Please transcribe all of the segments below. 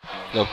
Hello.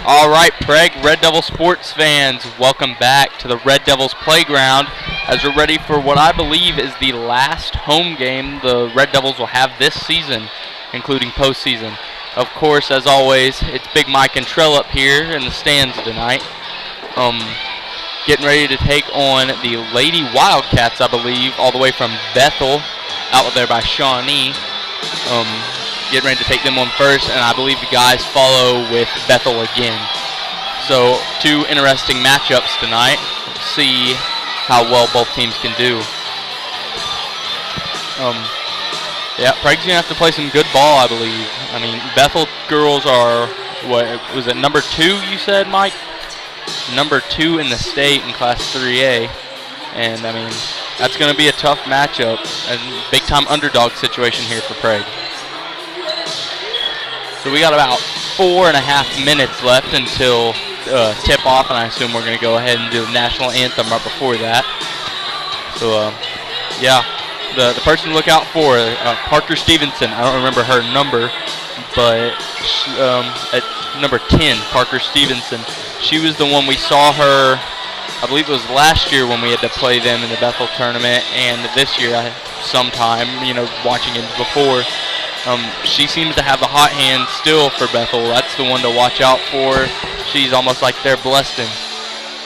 All right, Prague Red Devil sports fans, welcome back to the Red Devils playground as we're ready for what I believe is the last home game the Red Devils will have this season, including postseason. Of course, as always, it's Big Mike and Trell up here in the stands tonight. Getting ready to take on the Lady Wildcats, I believe, all the way from Bethel, out there by Shawnee. Getting ready to take them on first, and I believe the guys follow with Bethel again. So, two interesting matchups tonight. Let's see how well both teams can do. Prague's going to have to play some good ball, I believe. I mean, Bethel girls are, what was it, number 2, you said, Mike? Number 2 in the state in Class 3A. And, I mean, that's going to be a tough matchup and big-time underdog situation here for Prague. So we got about 4.5 minutes left until tip-off, and I assume we're going to go ahead and do the national anthem right before that. So, the person to look out for, Parker Stevenson. I don't remember her number, but at number 10, Parker Stevenson. She was the one we saw her, I believe it was last year when we had to play them in the Bethel tournament, and this year sometime, watching it before. She seems to have the hot hand still for Bethel. That's the one to watch out for. She's almost like their Bleston.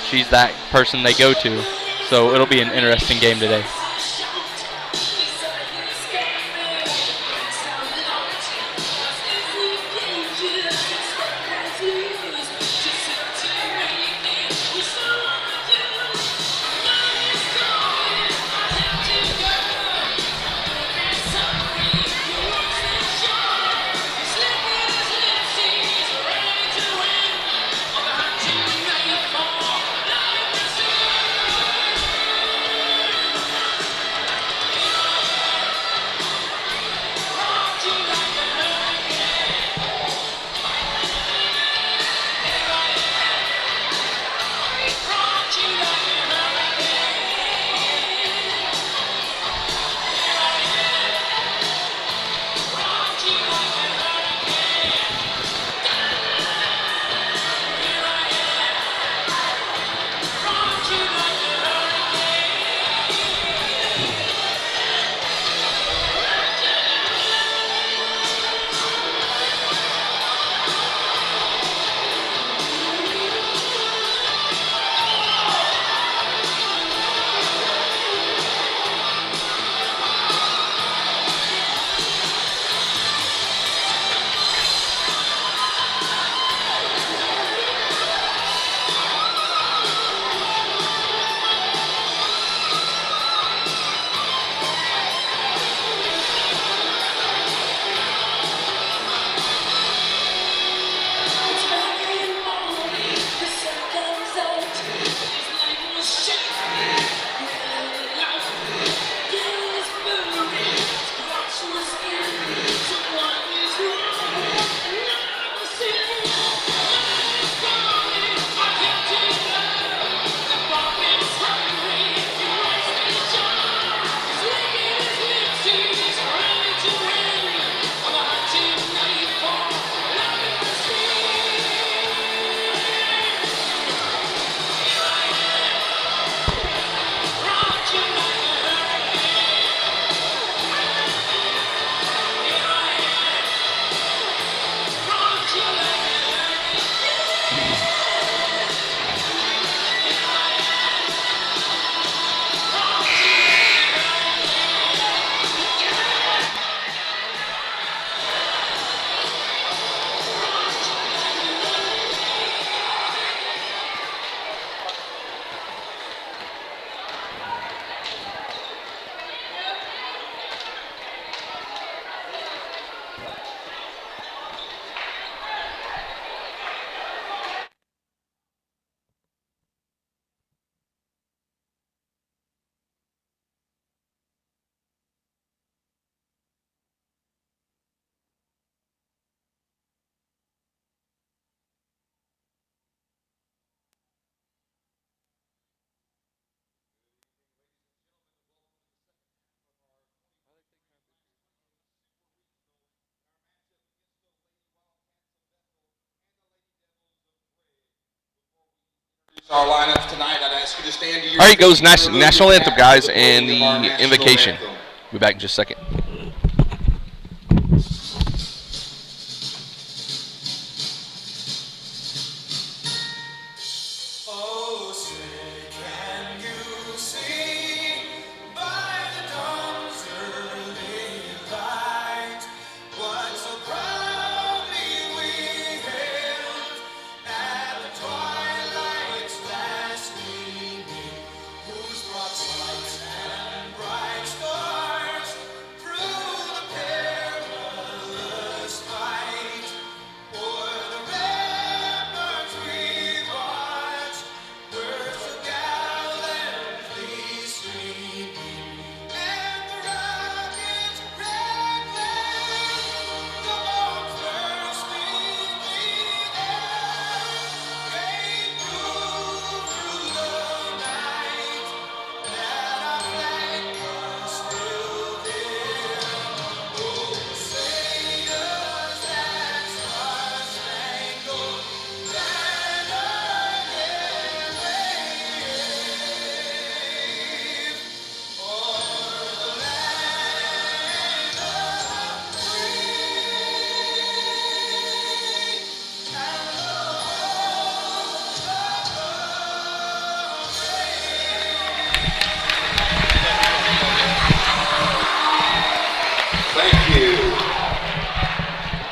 She's that person they go to. So it'll be an interesting game today. Our lineups tonight, I'd ask you to stand to your All right, goes national anthem, guys, and the invocation. We'll be back in just a second.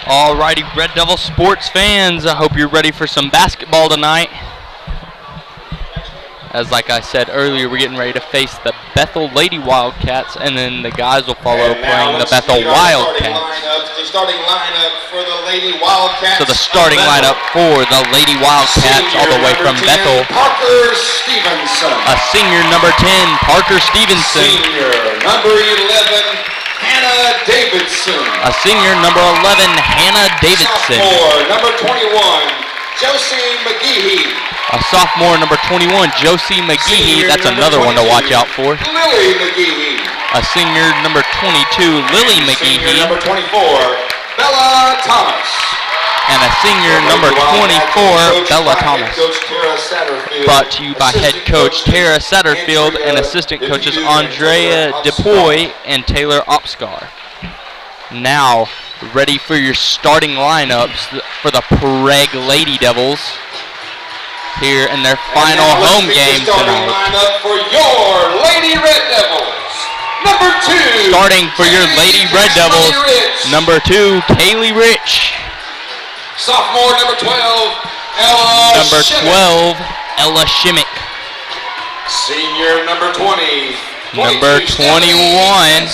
Alrighty, Red Devil sports fans, I hope you're ready for some basketball tonight. As like I said earlier, we're getting ready to face the Bethel Lady Wildcats, and then the guys will follow playing the Bethel Wildcats. The starting lineup for the Lady Wildcats. So the starting lineup for the Lady Wildcats, all the way from Bethel. Parker Stevenson. A senior number 10, Parker Stevenson. Senior number 11. Hannah Davidson. A senior number 11, Hannah Davidson. Sophomore number 21, Josie McGehee. A sophomore number 21, Josie McGehee. That's another one to watch out for. Lily McGehee. A senior number 22, Lily McGehee. Senior number 24, Bella Thomas. And a senior number 24, Bella Thomas. Brought to you by head coach Tara Satterfield and assistant coaches Andrea DePoy and Taylor Opskar. Now, ready for your starting lineups for the Prague Lady Devils here in their final home game tonight. Lineup for your Lady Red Devils. Number 2. Starting for your Lady Red Devils, number 2, Kaylee Rich. Sophomore number 12, Ella Number Shimmick. 12, Ella Shimmick. Senior number 20. Number 21.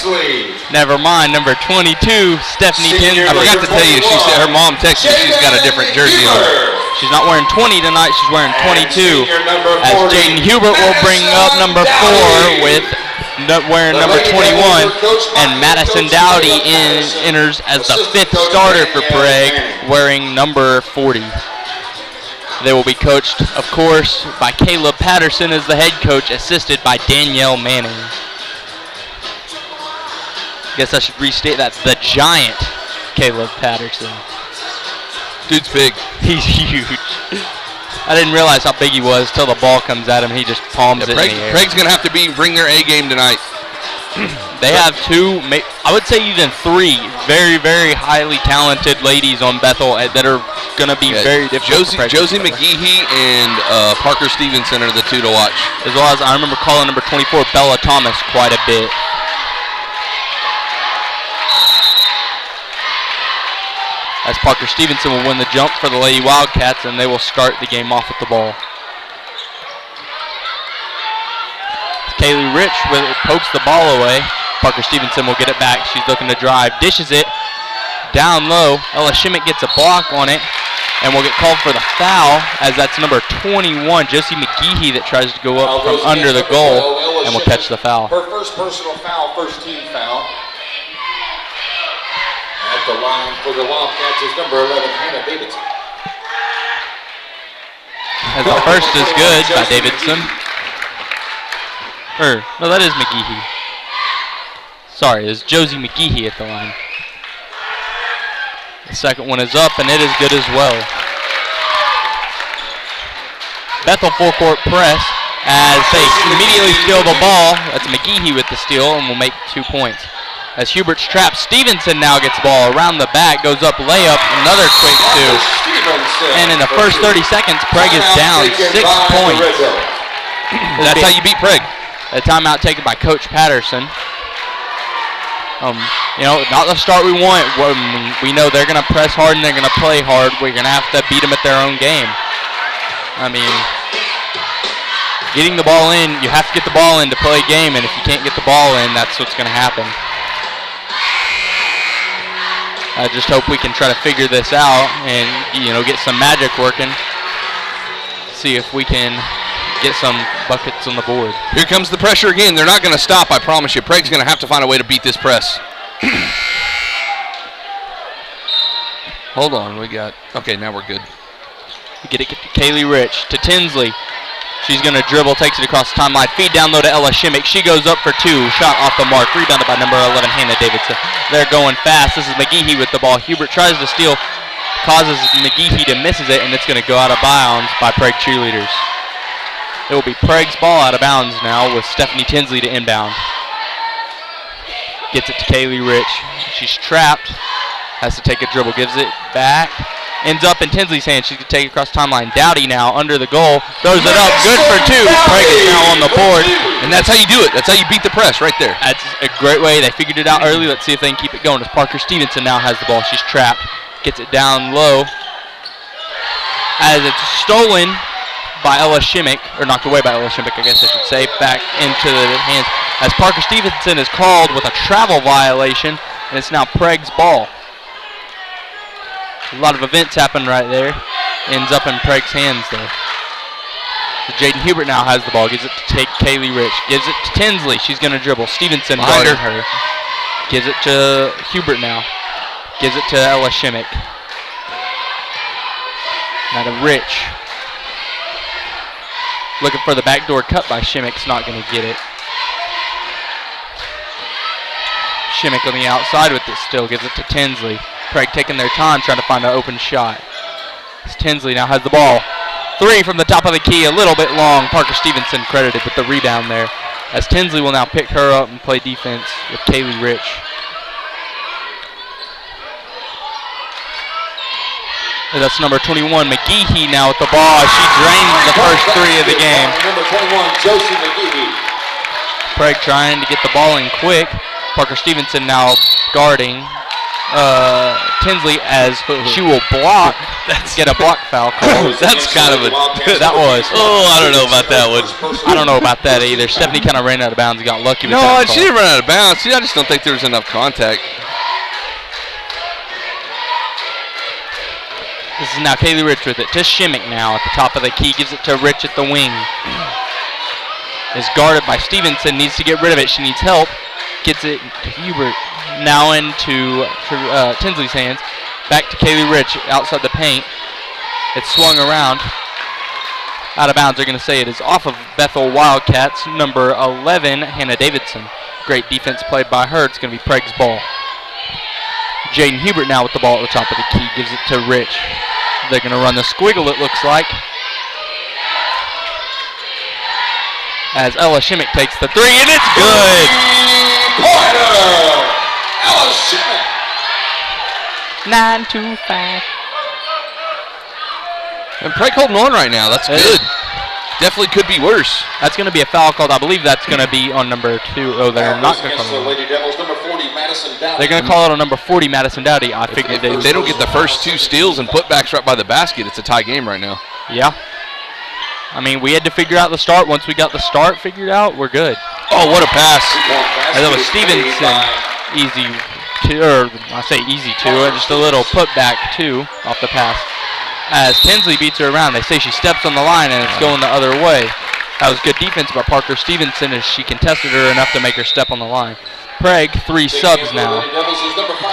Never mind, number 22, Stephanie Tinsley. I forgot to tell you, she said her mom texted she's got a different jersey on. She's not wearing 20 tonight, she's wearing 22. As Jaden Hubert will bring up number 4 with wearing number 21, and Madison Dowdy enters as the 5th starter for Prague, wearing number 40. They will be coached, of course, by Caleb Patterson as the head coach, assisted by Danielle Manning. Guess I should restate that. The giant Caleb Patterson. Dude's big. He's huge. I didn't realize how big he was till the ball comes at him. He just palms it in the air. Prague's going to have to bring their A game tonight. They have 2, I would say even 3 very, very highly talented ladies on Bethel that are going to be very difficult. Josie McGehee and Parker Stevenson are the 2 to watch. As well as I remember calling number 24, Bella Thomas, quite a bit. As Parker Stevenson will win the jump for the Lady Wildcats, and they will start the game off with the ball. Kaylee Rich pokes the ball away. Parker Stevenson will get it back. She's looking to drive, dishes it down low. Ella Shimmick gets a block on it, and will get called for the foul, as that's number 21, Josie McGehee, that tries to go up from under the goal and will catch the foul. Her first personal foul, first team foul. At the line for the Wildcats is number 11, Hannah Davidson. As the first is good by Davidson. No, that is McGehee. Sorry, it's Josie McGehee at the line. The second one is up, and it is good as well. Bethel full court press as they immediately steal the ball. That's McGehee with the steal and will make 2 points. As Hubert's trapped, Stevenson now gets the ball around the back, goes up layup, another quick 2. And in the first 30 seconds, Prague is down 6 points. That's how you beat Prague. A timeout taken by Coach Patterson. Not the start we want. We know they're going to press hard and they're going to play hard. We're going to have to beat them at their own game. I mean, getting the ball in, you have to get the ball in to play a game, and if you can't get the ball in, that's what's going to happen. I just hope we can try to figure this out and, get some magic working. See if we can get some buckets on the board. Here comes the pressure again. They're not going to stop, I promise you. Prague's going to have to find a way to beat this press. Hold on, okay, now we're good. We get it to Kaylee Rich, to Tinsley. She's going to dribble, takes it across the timeline. Feed down low to Ella Shimmick. She goes up for 2. Shot off the mark. Rebounded by number 11, Hannah Davidson. They're going fast. This is McGehee with the ball. Hubert tries to steal, causes McGehee to misses it, and it's going to go out of bounds by Prague cheerleaders. It will be Prague's ball out of bounds now with Stephanie Tinsley to inbound. Gets it to Kaylee Rich. She's trapped. Has to take a dribble. Gives it back. Ends up in Tinsley's hand. She can take it across the timeline. Dowdy now under the goal. Throws it up. Good for 2. Prague is now on the board. And that's how you do it. That's how you beat the press right there. That's a great way. They figured it out early. Let's see if they can keep it going. As Parker Stevenson now has the ball. She's trapped. Gets it down low. As it's stolen by Ella Shimmick, or knocked away by Ella Shimmick, I guess I should say, back into the hands. As Parker Stevenson is called with a travel violation, and it's now Prague's ball. A lot of events happen right there. Ends up in Prague's hands though. So Jaden Hubert now has the ball. Gives it to Kaylee Rich. Gives it to Tinsley. She's going to dribble. Stevenson guarding her. Gives it to Hubert now. Gives it to Ella Shimmick. Now to Rich. Looking for the backdoor cut by Shimmick's not going to get it. Shimmick on the outside with it still. Gives it to Tinsley. Prague taking their time trying to find an open shot. As Tinsley now has the ball. 3 from the top of the key, a little bit long. Parker Stevenson credited with the rebound there. As Tinsley will now pick her up and play defense with Kaylee Rich. And that's number 21, McGehee now with the ball. She drains the first 3 of the game. Number 21, Josie McGehee. Prague trying to get the ball in quick. Parker Stevenson now guarding Tinsley as she will block. Get a block foul call. That's kind of a... That was. Oh, I don't know about that one. I don't know about that either. Stephanie kind of ran out of bounds and got lucky with that No, call. she didn't run out of bounds. See, I just don't think there was enough contact. This is now Kaylee Rich with it to Shimmick now at the top of the key. Gives it to Rich at the wing. Is guarded by Stevenson. Needs to get rid of it. She needs help. Gets it to Hubert. Now into Tinsley's hands. Back to Kaylee Rich outside the paint. It's swung around. Out of bounds, they're going to say it is off of Bethel Wildcats. Number 11, Hannah Davidson. Great defense played by her. It's going to be Prague's ball. Jaden Hubert now with the ball at the top of the key. Gives it to Rich. They're going to run the squiggle, it looks like. As Ella Shimmick takes the 3, and it's good! Pointer! Ella Shimmick. 9-5. And Prague holding on right now. That's good. Definitely could be worse. That's going to be a foul called. I believe that's going to be on number 2. Oh, they're not going to Against call the it. Lady Devils, number 40, Madison Dowdy. They're going to call it on number 40, Madison Dowdy. I figured If they don't get the first 2 steals and putbacks right by the basket, it's a tie game right now. Yeah. I mean, we had to figure out the start. Once we got the start figured out, we're good. Oh, what a pass. And that was Stevenson. Easy to, or I say easy to, just a little putback too off the pass. As Tinsley beats her around, they say she steps on the line and it's going the other way. That was good defense by Parker Stevenson as she contested her enough to make her step on the line. Prague, 3 subs now.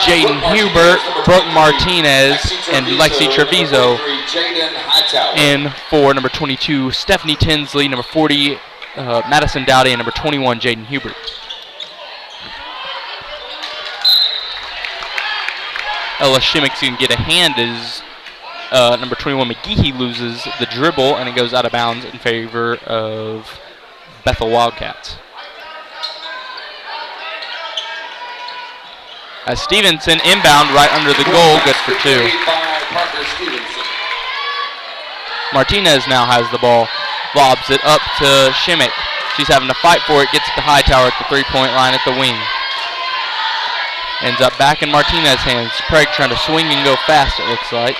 Jaden Hubert, Brooke Martinez, and Lexi Treviso in for number 22, Stephanie Tinsley, number 40, Madison Dowdy, and number 21, Jaden Hubert. Ella Shimmick's going to get a hand as number 21 McGeehee loses the dribble, and it goes out of bounds in favor of Bethel Wildcats. As Stevenson inbound right under the goal, good for 2. Martinez now has the ball, lobs it up to Shimmick. She's having to fight for it, gets it to Hightower at the 3-point line at the wing. Ends up back in Martinez's hands. Prague trying to swing and go fast, it looks like.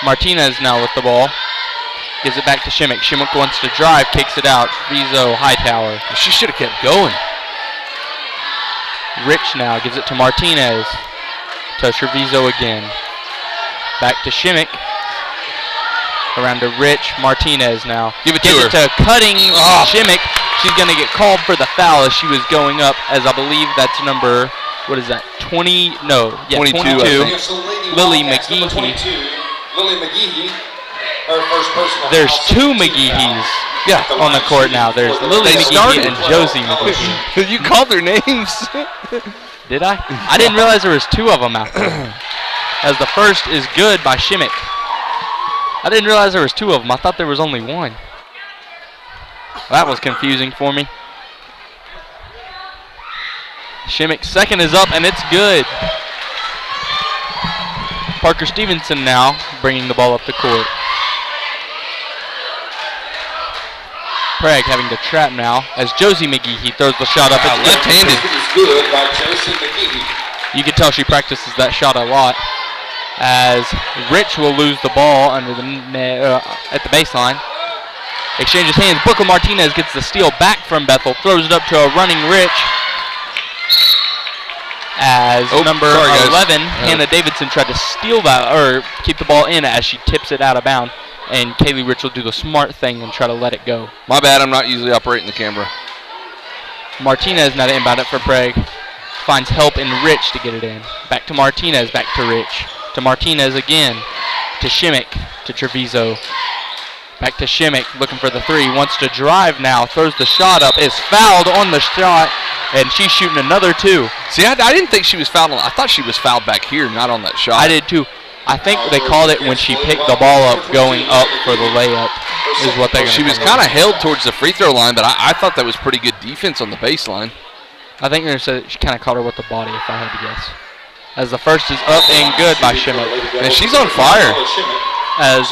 Martinez now with the ball. Gives it back to Shimmick. Shimmick wants to drive, kicks it out. Treviso, Hightower. She should have kept going. Rich now gives it to Martinez. To Treviso again. Back to Shimmick. Around to Rich. Martinez now. Give it to Gives her. it to cutting Shimmick. She's going to get called for the foul as she was going up, as I believe that's number, what is that, 20? No, yeah, 22. Lily McGeehee. Lily McGeehee, her first personal. There's 2 McGeehees on the court now. There's Lily McGeehee and Josie McGeehee. You called their names. Did I? I didn't realize there was 2 of them out there. As the first is good by Shimmick. I didn't realize there was 2 of them. I thought there was only 1. That was confusing for me. Shimmick's second is up, and it's good. Parker Stevenson now bringing the ball up the court. Prague having to trap now as Josie McGeehee throws the shot up. It's left-handed. Good by Josie McGeehee. You can tell she practices that shot a lot. As Rich will lose the ball under the at the baseline. Exchanges hands. Booker Martinez gets the steal back from Bethel. Throws it up to a running Rich. As number 11, Hannah Davidson, tried to steal that, or keep the ball in as she tips it out of bounds. And Kaylee Rich will do the smart thing and try to let it go. My bad, I'm not usually operating the camera. Martinez now to inbound it for Prague. Finds help in Rich to get it in. Back to Martinez, back to Rich. To Martinez again. To Shimmick, to Treviso. Back to Shimmick, looking for the 3. Wants to drive now, throws the shot up. Is fouled on the shot, and she's shooting another 2. See, I didn't think she was fouled. I thought she was fouled back here, not on that shot. I did too. I think they called it when she picked the ball up going up for the layup is what they. She was kind of held towards the free throw line, but I thought that was pretty good defense on the baseline. I think they said she kind of caught her with the body, if I had to guess. As the first is up and good by Shimmick. And she's on fire. As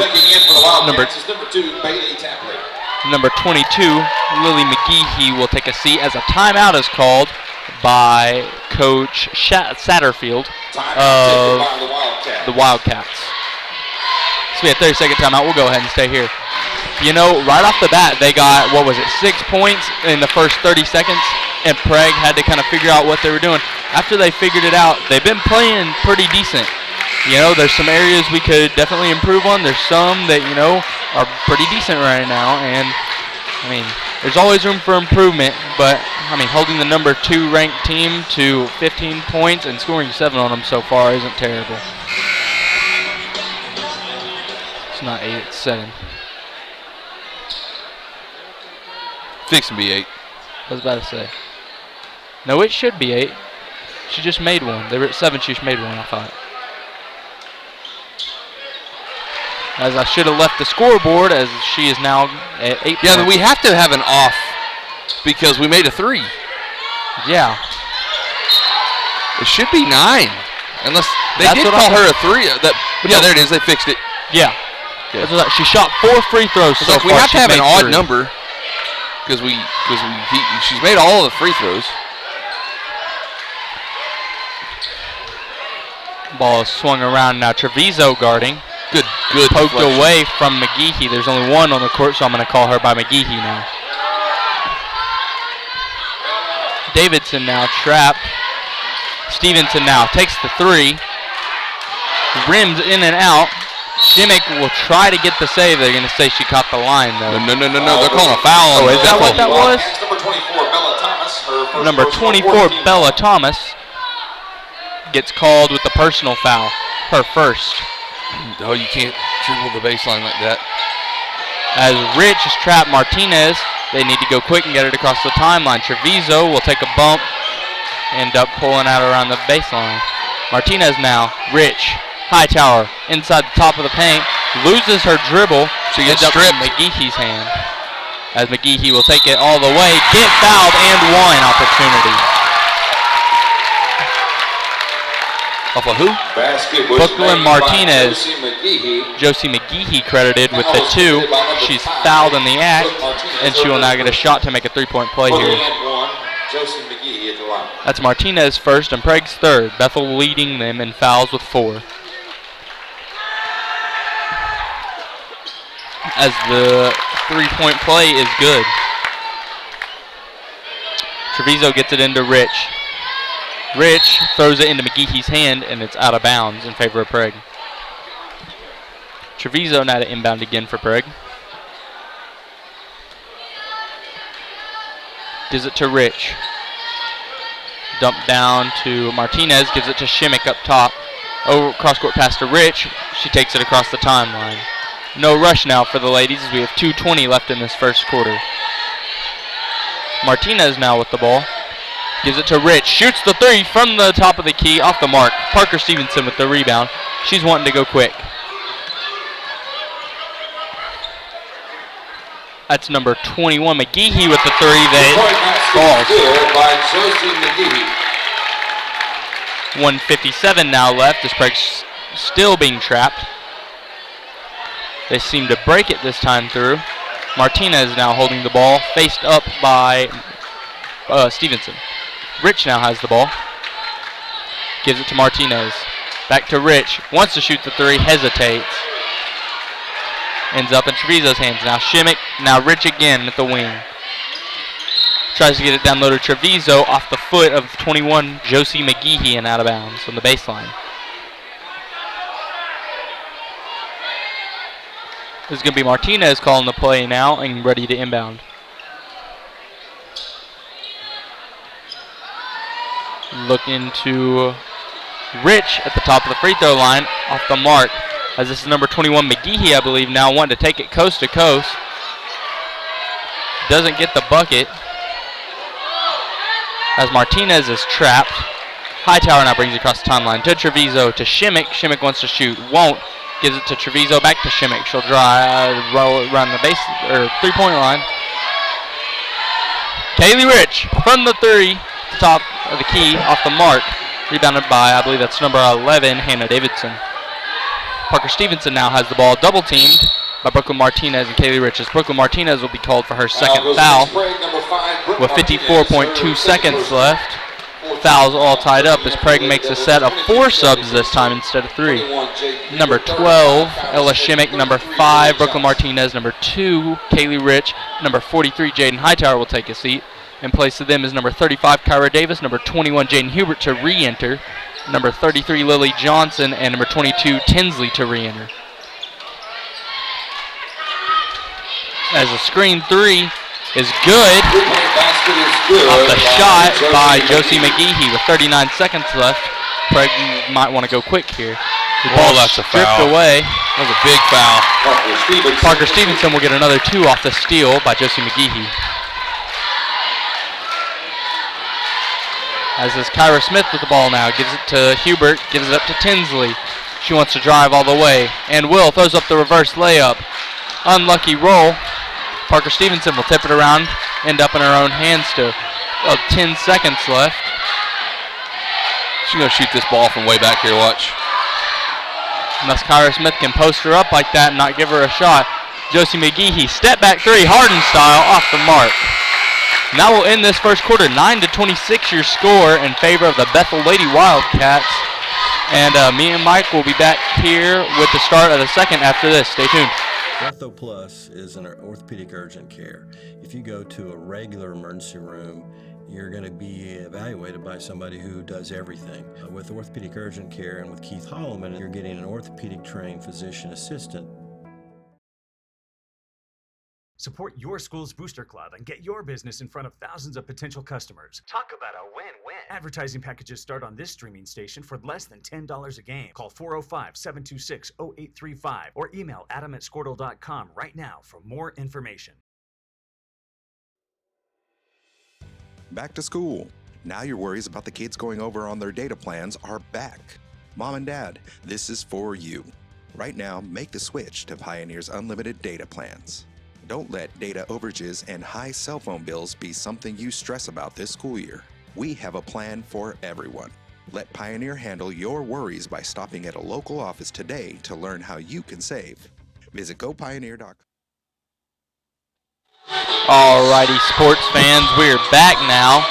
number 22, Lily McGeehee, will take a seat as a timeout is called by Coach Satterfield of the Wildcats. This will be a 30-second timeout. We'll go ahead and stay here. You know, right off the bat, they got, 6 points in the first 30 seconds, and Prague had to kind of figure out what they were doing. After they figured it out, they've been playing pretty decent. You know, there's some areas we could definitely improve on. There's some that, you know, are pretty decent right now, and I mean, there's always room for improvement, but, I mean, holding the number 2 ranked team to 15 points and scoring 7 on them so far isn't terrible. It's not 8, it's 7. Fixing to be 8. I was about to say. No, it should be 8. She just made one. They were at 7, she just made one, I thought. As I should have left the scoreboard, as she is now at 8 Yeah, points. we have to have an off because we made a 3. Yeah. It should be 9. Unless they That's did what call I her a 3. Yeah, there it is. They fixed it. Yeah. That's what she shot 4 free throws so far. We have to have an odd 3. number because she's made all of the free throws. Ball is swung around now. Treviso guarding. Good Poked deflection. away from McGeehee. There's only 1 on the court, so I'm going to call her by McGeehee now. Davidson now trapped. Stevenson now takes the 3. Rims in and out. Shimmick will try to get the save. They're going to say she caught the line, though. No. They're calling a foul. Oh, is that what that was? Number 24, Bella Thomas. Number 24, Bella Thomas, gets called with the personal foul. Her first. Oh, you can't dribble the baseline like that. As Rich has trapped Martinez, they need to go quick and get it across the timeline. Treviso will take a bump, end up pulling out around the baseline. Martinez now, Rich Hightower inside the top of the paint, loses her dribble. She gets ends up stripped. in McGeehee's hand. As McGeehee will take it all the way, get fouled, and one opportunity. Off of who? Basket was Brooklyn made by Martinez. Josie McGeehee credited with the 2. She's fouled in the act, and she will now get a shot to make a 3-point play here. Josie McGeehee at the line. That's Martinez first and Prague's third. Bethel leading them in fouls with 4. As the 3-point play is good. Treviso gets it into Rich. Rich throws it into McGeehee's hand, and it's out of bounds in favor of Prague. Treviso now to inbound again for Prague. Gives it to Rich. Dump down to Martinez, gives it to Shimmick up top. Over cross-court pass to Rich. She takes it across the timeline. No rush now for the ladies as we have 2:20 left in this first quarter. Martinez now with the ball. Gives it to Rich. Shoots the 3 from the top of the key off the mark. Parker Stevenson with the rebound. She's wanting to go quick. That's number 21, McGeehee with the 3 that falls. 1:57 now left as Prague's still being trapped. They seem to break it this time through. Martinez now holding the ball, faced up by Stevenson. Rich now has the ball. Gives it to Martinez. Back to Rich. Wants to shoot the 3, hesitates. Ends up in Treviso's hands. Now Shimmick, now Rich again at the wing. Tries to get it down low to Treviso off the foot of 21, Josie McGeehee, and out of bounds on the baseline. This is going to be Martinez calling the play now and ready to inbound. Looking to Rich at the top of the free throw line off the mark. As this is number 21, McGeehee, I believe, now wanting to take it coast to coast. Doesn't get the bucket. As Martinez is trapped. Hightower now brings it across the timeline to Treviso to Shimmick. Shimmick wants to shoot. Won't. Gives it to Treviso. Back to Shimmick. She'll roll it around the base or 3-point line. Kaylee Rich from the 3. Top of the key off the mark. Rebounded by, I believe that's number 11, Hannah Davidson. Parker Stevenson now has the ball, double teamed by Brooklyn Martinez and Kaylee Rich. As Brooklyn Martinez will be called for her second foul with 54.2 seconds left. Fouls all tied up as Prague makes a set of 4 subs this time instead of 3. Number 12, Ella Shimmick. Number 5, Brooklyn Martinez. Number 2, Kaylee Rich. Number 43, Jaden Hightower will take a seat. In place of them is number 35, Kyra Davis. Number 21, Jaden Hubert to re-enter. Number 33, Lily Johnson. And number 22, Tinsley to re-enter. As a screen 3 is good. Off the shot by Josie McGeehee with 39 seconds left. Prague might want to go quick here. The ball that's a stripped foul. away. That was a big foul. Parker Stevenson will get another 2 off the steal by Josie McGeehee. As is Kyra Smith with the ball now. Gives it to Hubert. Gives it up to Tinsley. She wants to drive all the way. And Will throws up the reverse layup. Unlucky roll. Parker Stevenson will tip it around. End up in her own hands to 10 seconds left. She's going to shoot this ball from way back here, watch. Unless Kyra Smith can post her up like that and not give her a shot. Josie McGeehee, step back 3, Harden style, off the mark. Now we'll end this first quarter, 9-26 your score in favor of the Bethel Lady Wildcats. And me and Mike will be back here with the start of the second after this. Stay tuned. Ortho Plus is an orthopedic urgent care. If you go to a regular emergency room, you're going to be evaluated by somebody who does everything. With orthopedic urgent care and with Keith Holloman, you're getting an orthopedic trained physician assistant. Support your school's booster club and get your business in front of thousands of potential customers. Talk about a win-win. Advertising packages start on this streaming station for less than $10 a game. Call 405-726-0835 or email adam@squirtle.com right now for more information. Back to school. Now your worries about the kids going over on their data plans are back. Mom and Dad, this is for you. Right now, make the switch to Pioneer's unlimited data plans. Don't let data overages and high cell phone bills be something you stress about this school year. We have a plan for everyone. Let Pioneer handle your worries by stopping at a local office today to learn how you can save. Visit gopioneer.com. Alrighty, sports fans, we're back now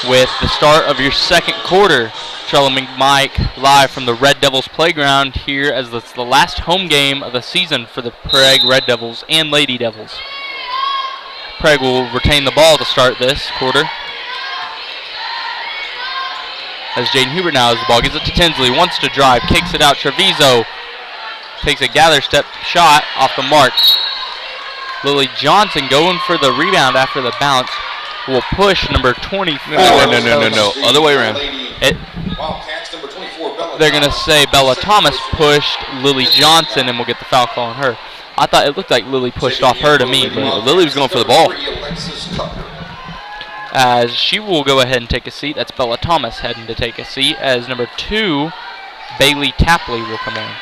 with the start of your second quarter. Charlie McMike live from the Red Devils playground here as it's the last home game of the season for the Prague Red Devils and Lady Devils. Prague will retain the ball to start this quarter. As Jaden Hubert now has the ball, gives it to Tinsley, wants to drive, kicks it out. Treviso takes a gather step shot off the mark. Lily Johnson going for the rebound after the bounce. Will push number 24. No. Other way around. They're going to say Bella Thomas pushed Lily Johnson and will get the foul call on her. I thought it looked like Lily pushed off her to me, but Lily was going for the ball. As she will go ahead and take a seat. That's Bella Thomas heading to take a seat as number 2, Bailey Tapley will come on.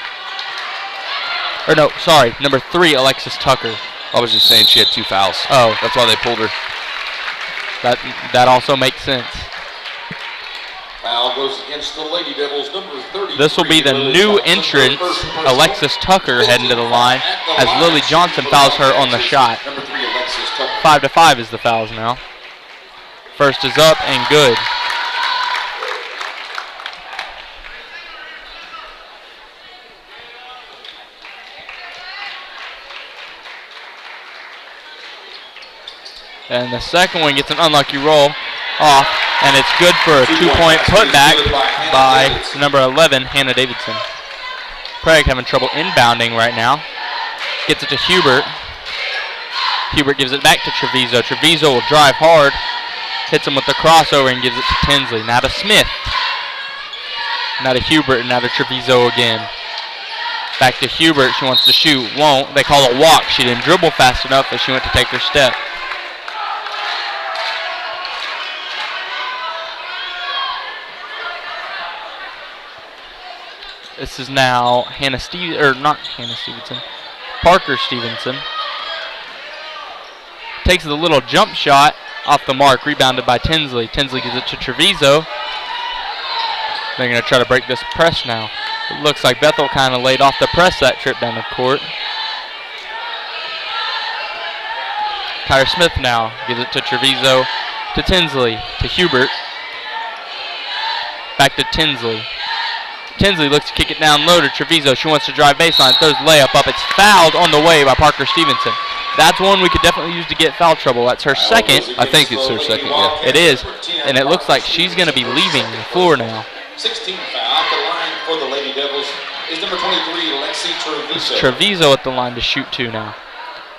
Or no, sorry, number 3, Alexis Tucker. I was just saying she had 2 fouls. Oh. That's why they pulled her. That also makes sense. Foul goes against the Lady Devils, number 30. This will be the new entrant, Alexis Tucker, heading to the line as Lily Johnson fouls her on the shot. 5-5 is the fouls now. First is up and good. And the second one gets an unlucky roll off, and it's good for a 2-point putback by number 11, Hannah Davidson. Prague having trouble inbounding right now. Gets it to Hubert. Hubert gives it back to Treviso. Treviso will drive hard. Hits him with the crossover and gives it to Tinsley. Now to Smith. Now to Hubert, and now to Treviso again. Back to Hubert. She wants to shoot. Won't. They call it walk. She didn't dribble fast enough as she went to take her step. This is now Parker Stevenson. Takes the little jump shot off the mark, rebounded by Tinsley. Tinsley gives it to Treviso. They're going to try to break this press now. It looks like Bethel kind of laid off the press that trip down the court. Tyra Smith now gives it to Treviso, to Tinsley, to Hubert. Back to Tinsley. Tinsley looks to kick it down low to Treviso. She wants to drive baseline, throws the layup up. It's fouled on the way by Parker Stevenson. That's one we could definitely use to get foul trouble. That's her second. I think it's her second, yeah. It is, and it looks like she's going to be leaving the floor now. 16 foul at the line for the Lady Devils is number 23, Lexi Treviso. Treviso at the line to shoot 2 now.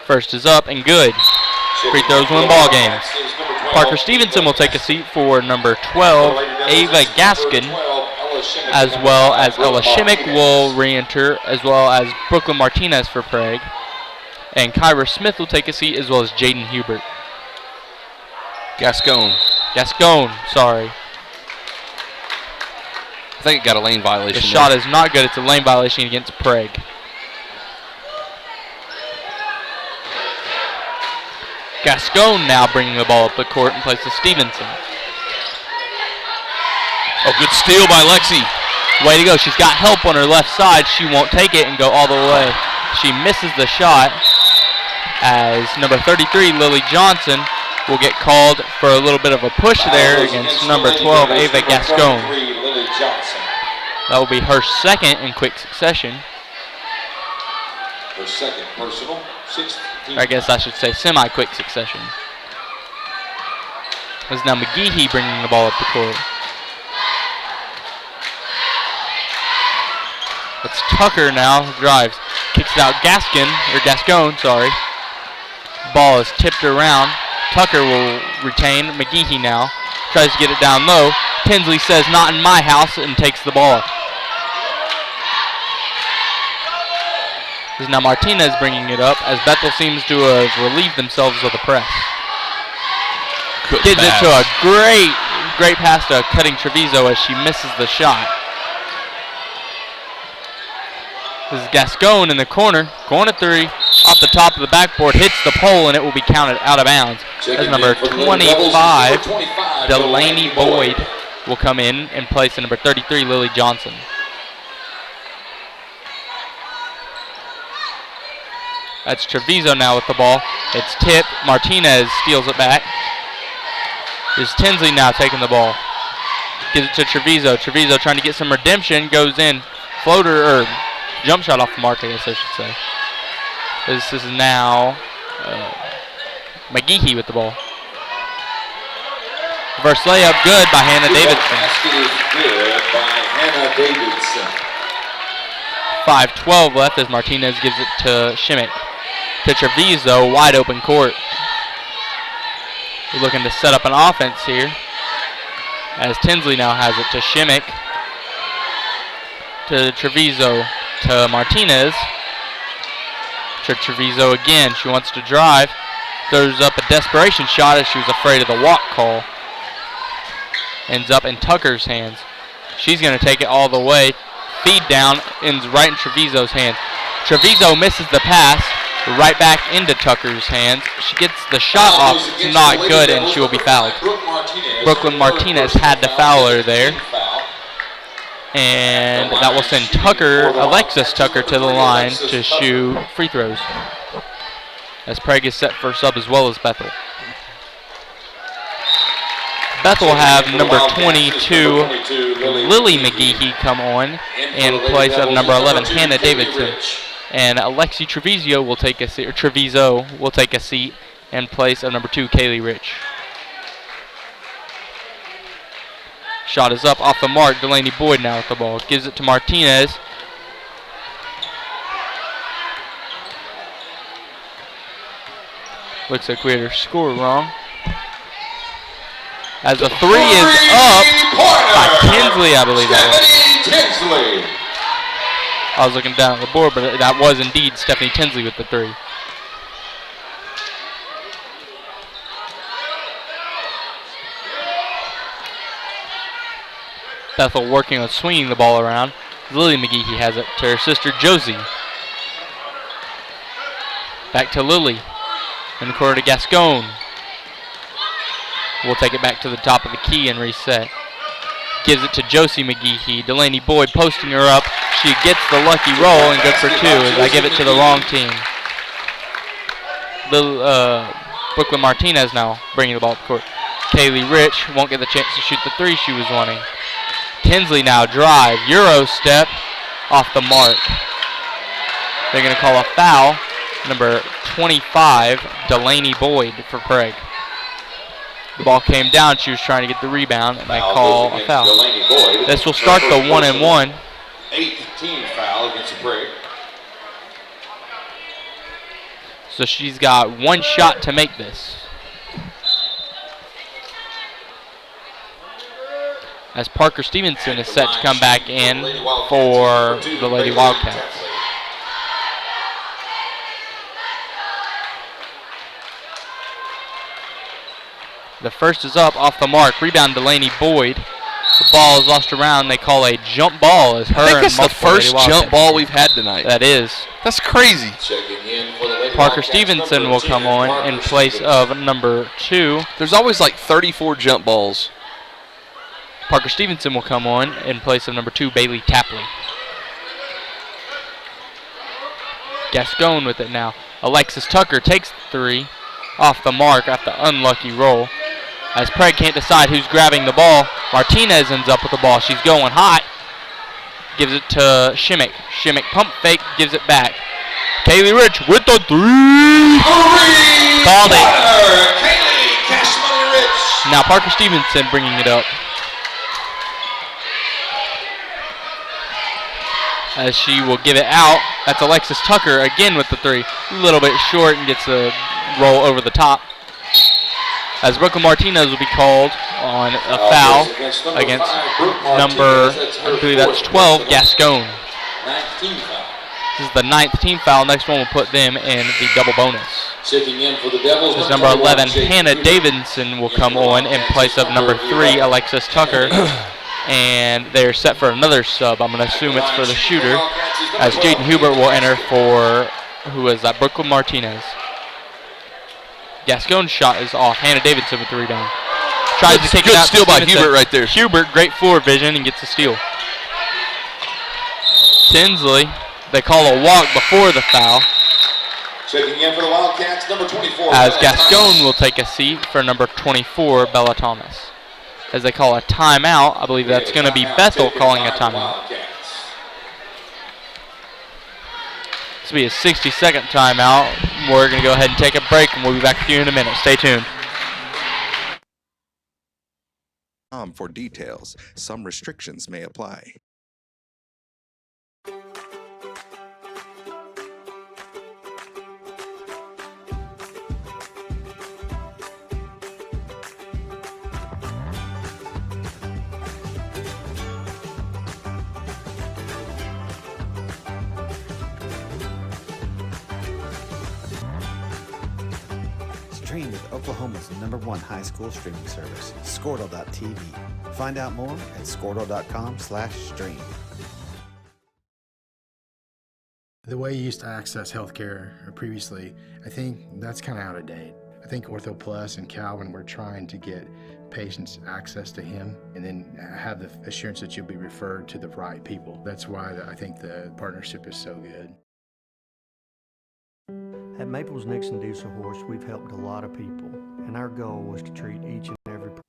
First is up and good. Free throws win ball games. Parker Stevenson will take a seat for number 12, Ava Gaskin, as well as Ella Shimmick will re-enter, as well as Brooklyn Martinez for Prague. And Kyra Smith will take a seat, as well as Jaden Hubert. Gascon, sorry. I think it got a lane violation. The shot is not good. It's a lane violation against Prague. Gascon now bringing the ball up the court in place of Stevenson. Oh, good steal by Lexi. Way to go. She's got help on her left side. She won't take it and go all the way. She misses the shot as number 33, Lily Johnson, will get called for a little bit of a push there against number 12, Ava Gascon. That will be her second in quick succession. Her second personal, 16. I guess I should say semi-quick succession. As now McGeehee bringing the ball up the court. That's Tucker now, drives, kicks it out Gascon, sorry. Ball is tipped around. Tucker will retain. McGeehee now tries to get it down low. Tinsley says, "Not in my house," and takes the ball. This is now Martinez bringing it up as Bethel seems to have relieved themselves of the press. Good Gives pass. it to a great pass to cutting Treviso as she misses the shot. This is Gascon in the corner, going to three, off the top of the backboard, hits the pole, and it will be counted out of bounds. As number 25, Delaney Boyd will come in place of number 33, Lily Johnson. That's Treviso now with the ball. It's tipped. Martinez steals it back. There's Tinsley now taking the ball. Gives it to Treviso. Treviso trying to get some redemption. Goes in. Floater, or jump shot off the mark, I guess I should say. This is now McGeehee with the ball. Reverse layup, good by Hannah Davidson. Basket is good by Hannah Davidson. 5:12 left as Martinez gives it to Shimmick. To Treviso, wide open court. We're looking to set up an offense here. As Tinsley now has it to Shimmick. To Treviso, to Martinez. To Treviso again. She wants to drive. Throws up a desperation shot as she was afraid of the walk call. Ends up in Tucker's hands. She's going to take it all the way. Feed down, ends right in Treviso's hands. Treviso misses the pass, right back into Tucker's hands. She gets the shot off. It's not good, and she will be fouled. Brooklyn Martinez had to foul her there. And that will send Alexis Tucker to the line to shoot free throws. As Prague is set for sub as well as Bethel. Bethel will have number 22, Lily McGeehee, come on in place of number 11, Hannah Davidson. And Alexi Treviso will take a seat in place of number 2, Kaylee Rich. Shot is up off the mark. Delaney Boyd now with the ball. Gives it to Martinez. Looks like we had her score wrong. As the three is up by Tinsley, I believe that was. Tinsley. I was looking down at the board, but that was indeed Stephanie Tinsley with the three. Bethel working on swinging the ball around. Lily McGeehee has it to her sister Josie. Back to Lily. In the corner to Gascon. We'll take it back to the top of the key and reset. Gives it to Josie McGeehee. Delaney Boyd posting her up. She gets the lucky roll and good for two as I give it to the wrong team. Brooklyn Martinez now bringing the ball up the court. Kaylee Rich won't get the chance to shoot the three she was wanting. Tinsley now drive. Euro step off the mark. They're going to call a foul. Number 25, Delaney Boyd for Prague. The ball came down. She was trying to get the rebound, and I call a foul. This will start the 1-and-1. 8th team foul against Prague. So she's got one shot to make this. As Parker Stevenson is set to come back in for the Lady Wildcats. The first is up off the mark. Rebound Delaney Boyd. The ball is lost around. They call a jump ball as her. I think it's the first jump ball we've had tonight. That is. That's crazy. Parker Stevenson will come on in place of number 2. There's always like 34 jump balls. Parker Stevenson will come on in place of number 2, Bailey Tapley. Gascon with it now. Alexis Tucker takes the three off the mark after the unlucky roll. As Prague can't decide who's grabbing the ball, Martinez ends up with the ball. She's going hot. Gives it to Shimmick. Shimmick pump fake, gives it back. Kaylee Rich with the three. Called it. Now Parker Stevenson bringing it up. As she will give it out. That's Alexis Tucker again with the three. A little bit short and gets the roll over the top. As Brooklyn Martinez will be called on a foul against number, I believe that's 12, Gascon. This is the 9th team foul. Next one will put them in the double bonus. Checking in for the Devils. As number 11, Hannah Davidson will come on in place of number 3, Alexis Tucker. And they're set for another sub. I'm going to assume it's for the shooter, as Jaden Hubert will enter for, who is that, Brooklyn Martinez. Gascon's shot is off. Hannah Davidson with the rebound. Tries to take it out. Good steal by Hubert right there. Hubert, great floor vision, and gets a steal. Tinsley, they call a walk before the foul. Checking in for the Wildcats, number 24. As Gascon will take a seat for number 24, Bella Thomas. As they call a timeout, I believe that's going to be Bethel calling a timeout. This will be a 60-second timeout. We're going to go ahead and take a break, and we'll be back with you in a minute. Stay tuned. For details, some restrictions may apply. Stream with Oklahoma's #1 high school streaming service, Squirtle.tv. Find out more at Squirtle.com/stream. The way you used to access healthcare previously, I think that's kind of out of date. I think Ortho Plus and Calvin were trying to get patients access to him and then have the assurance that you'll be referred to the right people. That's why I think the partnership is so good. At Maples Nixon Diesel Horse, we've helped a lot of people, and our goal was to treat each and every person.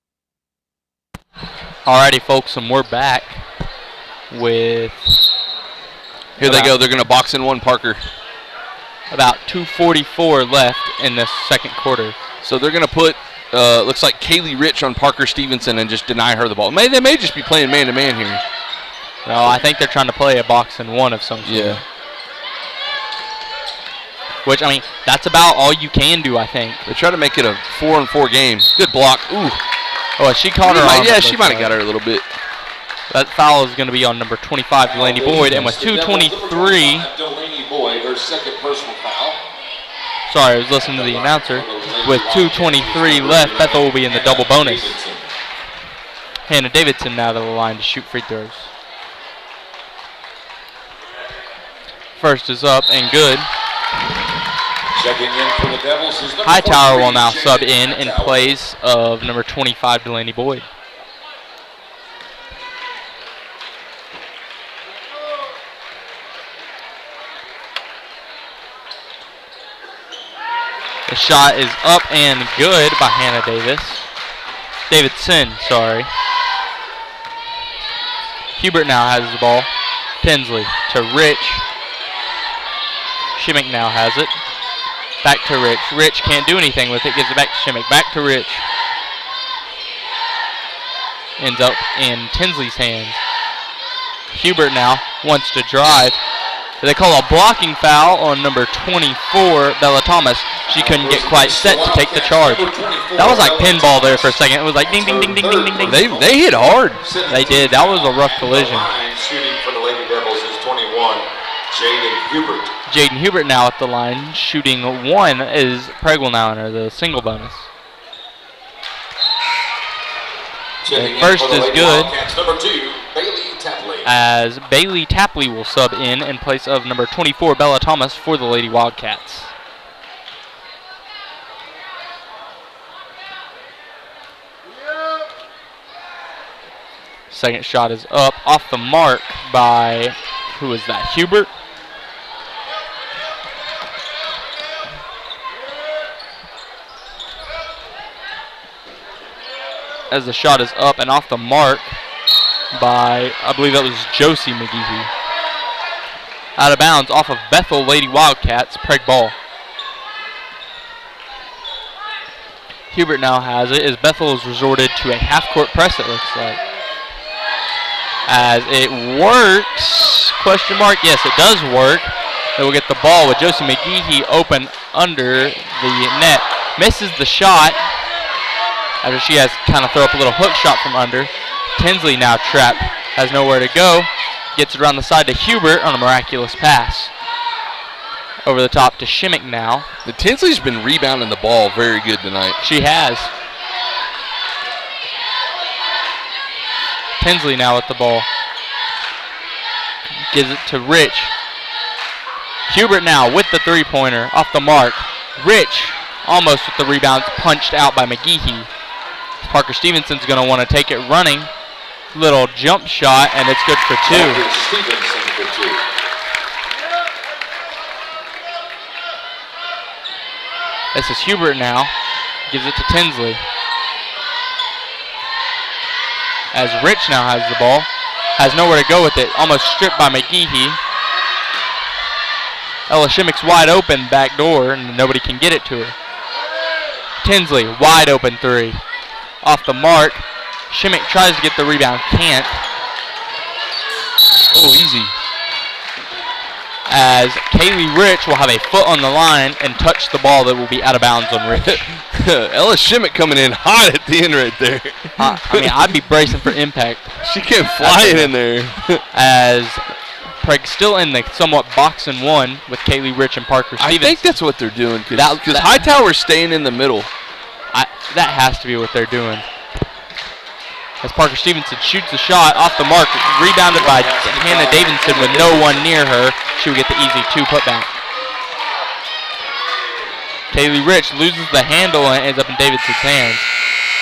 Alrighty, folks, and we're back with... Here they go. They're going to box in one, Parker. About 2:44 left in this second quarter. So they're going to put, looks like Kaylee Rich on Parker Stevenson and just deny her the ball. They may just be playing man-to-man here. No, I think they're trying to play a box and one of some sort. Yeah. Which, I mean, that's about all you can do, I think. They try to make it a 4-on-4 game. Good block. Ooh. Oh, she caught her on. Yeah, she might have got her a little bit. That foul is going to be on number 25, Delaney Boyd, and with 2:23. Delaney Boyd, her second personal foul. Sorry, I was listening to the announcer. With 2:23 left, Bethel will be in the double bonus. Hannah Davidson now to the line to shoot free throws. First is up and good. Checking in for the Devils is number Hightower will 43, now sub in Hightower. place of number 25, Delaney Boyd. The shot is up and good by Hannah Davidson, sorry. Hubert now has the ball. Tinsley to Rich. Shimmick now has it. Back to Rich. Rich can't do anything with it. Gives it back to Shimmick. Back to Rich. Ends up in Tinsley's hands. Hubert now wants to drive. They call a blocking foul on number 24, Bella Thomas. She couldn't get quite set to take the charge. That was like pinball there for a second. It was like ding, ding, ding, ding, ding, ding, ding. They hit hard. They did. That was a rough collision. Shooting for the Lady Devils is 21, Jaden Hubert. Jaden Hubert now at the line, shooting one is Prague will now enter the single bonus. First is good. Number 2, Bailey Tapley. As Bailey Tapley will sub in place of number 24, Bella Thomas, for the Lady Wildcats. Second shot is up, off the mark by, who is that, Hubert? As the shot is up and off the mark by, I believe that was Josie McGehee. Out of bounds off of Bethel Lady Wildcats, Prague ball. Hubert now has it as Bethel has resorted to a half-court press, it looks like. As it works, question mark, yes it does work. They will get the ball with Josie McGehee open under the net. Misses the shot after she has kind of throw up a little hook shot from under. Tinsley now trapped, has nowhere to go. Gets it around the side to Hubert on a miraculous pass. Over the top to Shimmick now. The Tinsley's been rebounding the ball very good tonight. She has. Tinsley now with the ball. Gives it to Rich. Hubert now with the three-pointer off the mark. Rich almost with the rebound, punched out by McGehee. Parker Stevenson's going to want to take it running. Little jump shot, and it's good for two. Parker Stevenson for two. This is Hubert now. Gives it to Tinsley. As Rich now has the ball. Has nowhere to go with it. Almost stripped by McGehee. Ella Shimmick's wide open back door, and nobody can get it to her. Tinsley, wide open three. Off the mark. Shimmick tries to get the rebound, can't. Oh, easy. As Kaylee Rich will have a foot on the line and touch the ball that will be out of bounds on Rich. Ella Shimmick coming in hot at the end right there. I mean, I'd be bracing for impact. She came flying in there. As Prague still in the somewhat box and one with Kaylee Rich and Parker Stevens. I think that's what they're doing because Hightower's staying in the middle. That has to be what they're doing. As Parker Stevenson shoots the shot off the mark, rebounded by Hannah Davidson with no one near her. She would get the easy two putback. Kaylee Rich loses the handle and ends up in Davidson's hands.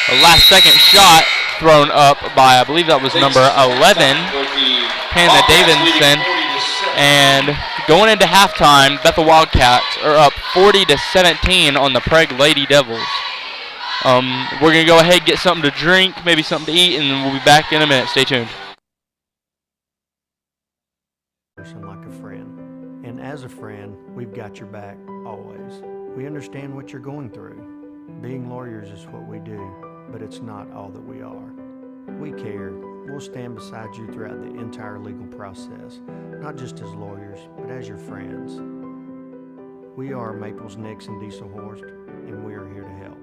The last second shot thrown up by, I believe that was number 11, Hannah Davidson. And going into halftime, Bethel Wildcats are up 40-17 on the Prague Lady Devils. We're going to go ahead and get something to drink, maybe something to eat, and then we'll be back in a minute. Stay tuned. Like a friend. And as a friend, we've got your back always. We understand what you're going through. Being lawyers is what we do, but it's not all that we are. We care. We'll stand beside you throughout the entire legal process, not just as lawyers, but as your friends. We are Maples, Nix, and Dieselhorst, and we are here to help.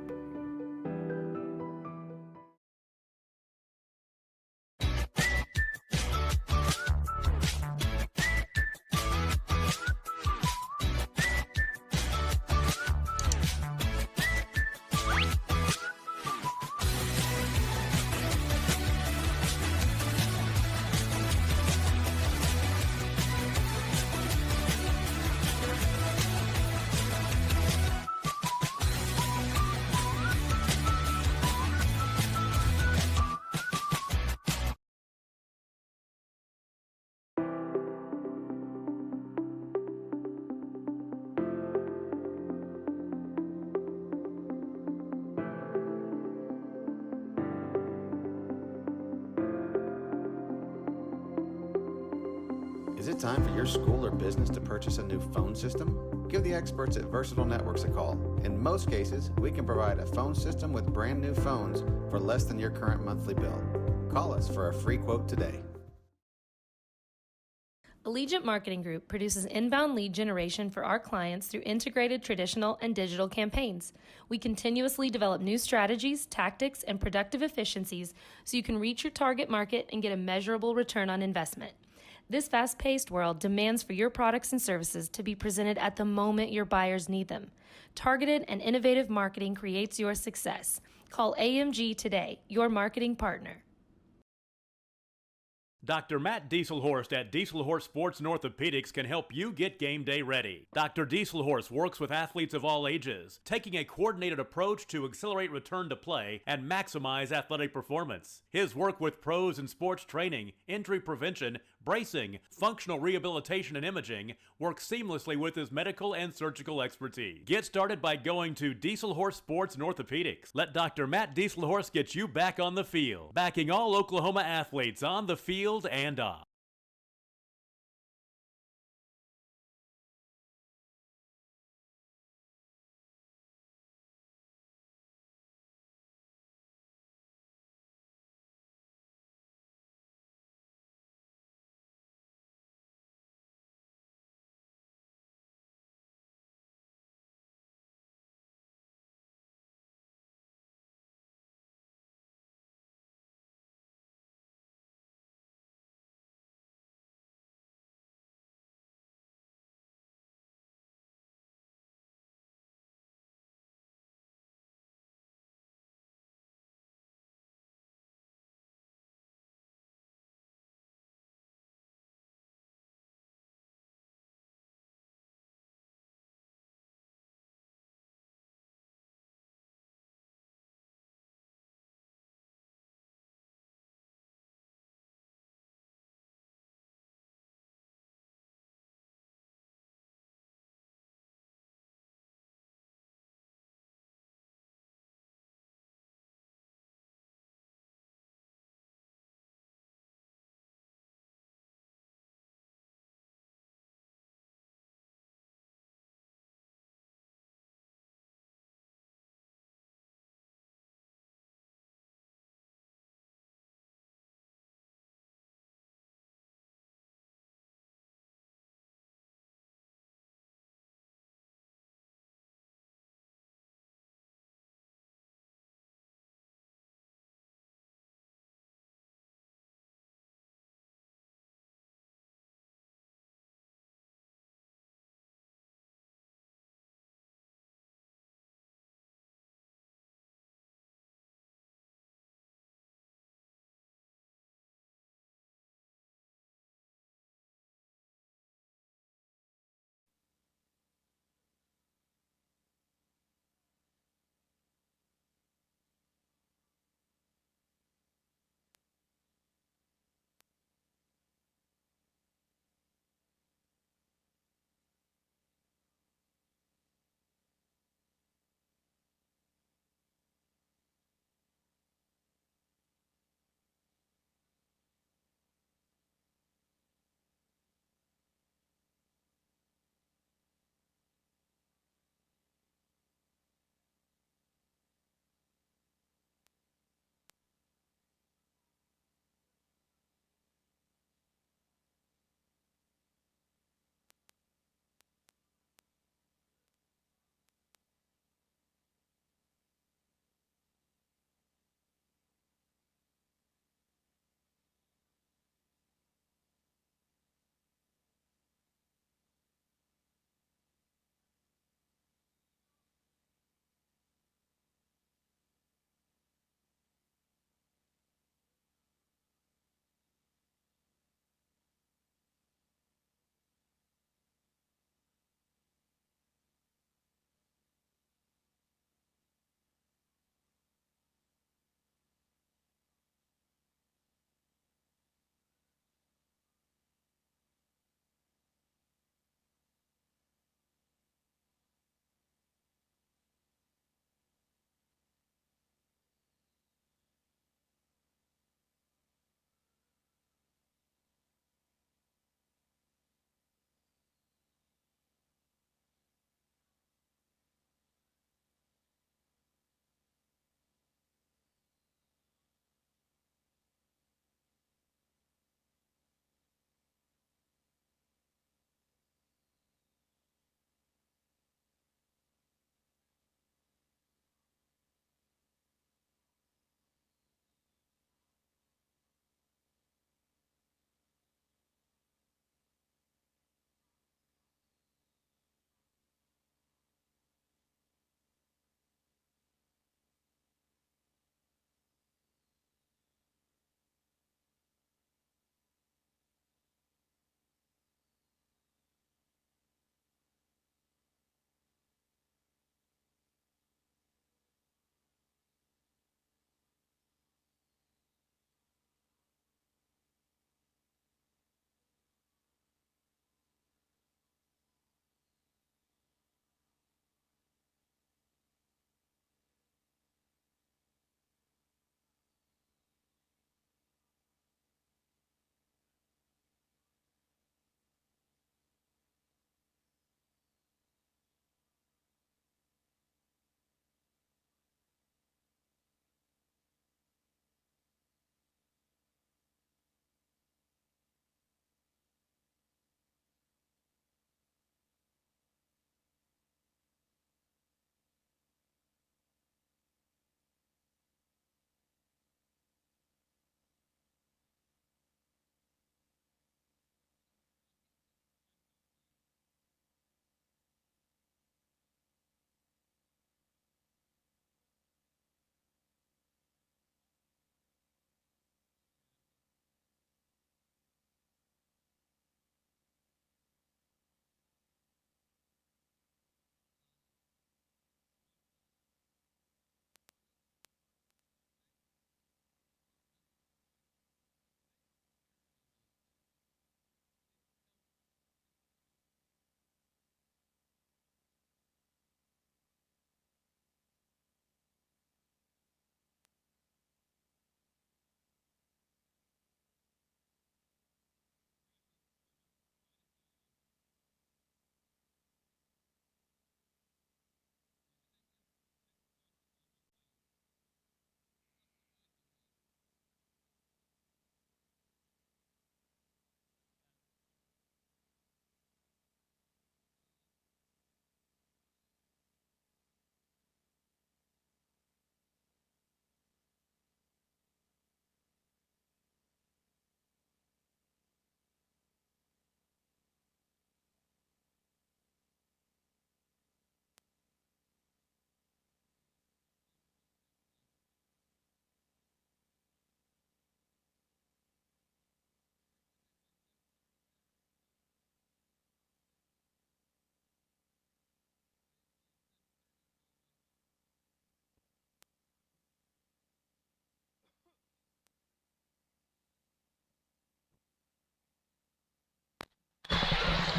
Is it time for your school or business to purchase a new phone system? Give the experts at Versatile Networks a call. In most cases, we can provide a phone system with brand new phones for less than your current monthly bill. Call us for a free quote today. Allegiant Marketing Group produces inbound lead generation for our clients through integrated traditional and digital campaigns. We continuously develop new strategies, tactics, and productive efficiencies so you can reach your target market and get a measurable return on investment. This fast-paced world demands for your products and services to be presented at the moment your buyers need them. Targeted and innovative marketing creates your success. Call AMG today, your marketing partner. Dr. Matt Dieselhorst at Dieselhorst Sports and Orthopedics can help you get game day ready. Dr. Dieselhorst works with athletes of all ages, taking a coordinated approach to accelerate return to play and maximize athletic performance. His work with pros in sports training, injury prevention, bracing, functional rehabilitation, and imaging works seamlessly with his medical and surgical expertise. Get started by going to Dieselhorst Sports and Orthopedics. Let Dr. Matt Dieselhorst get you back on the field, backing all Oklahoma athletes on the field and off.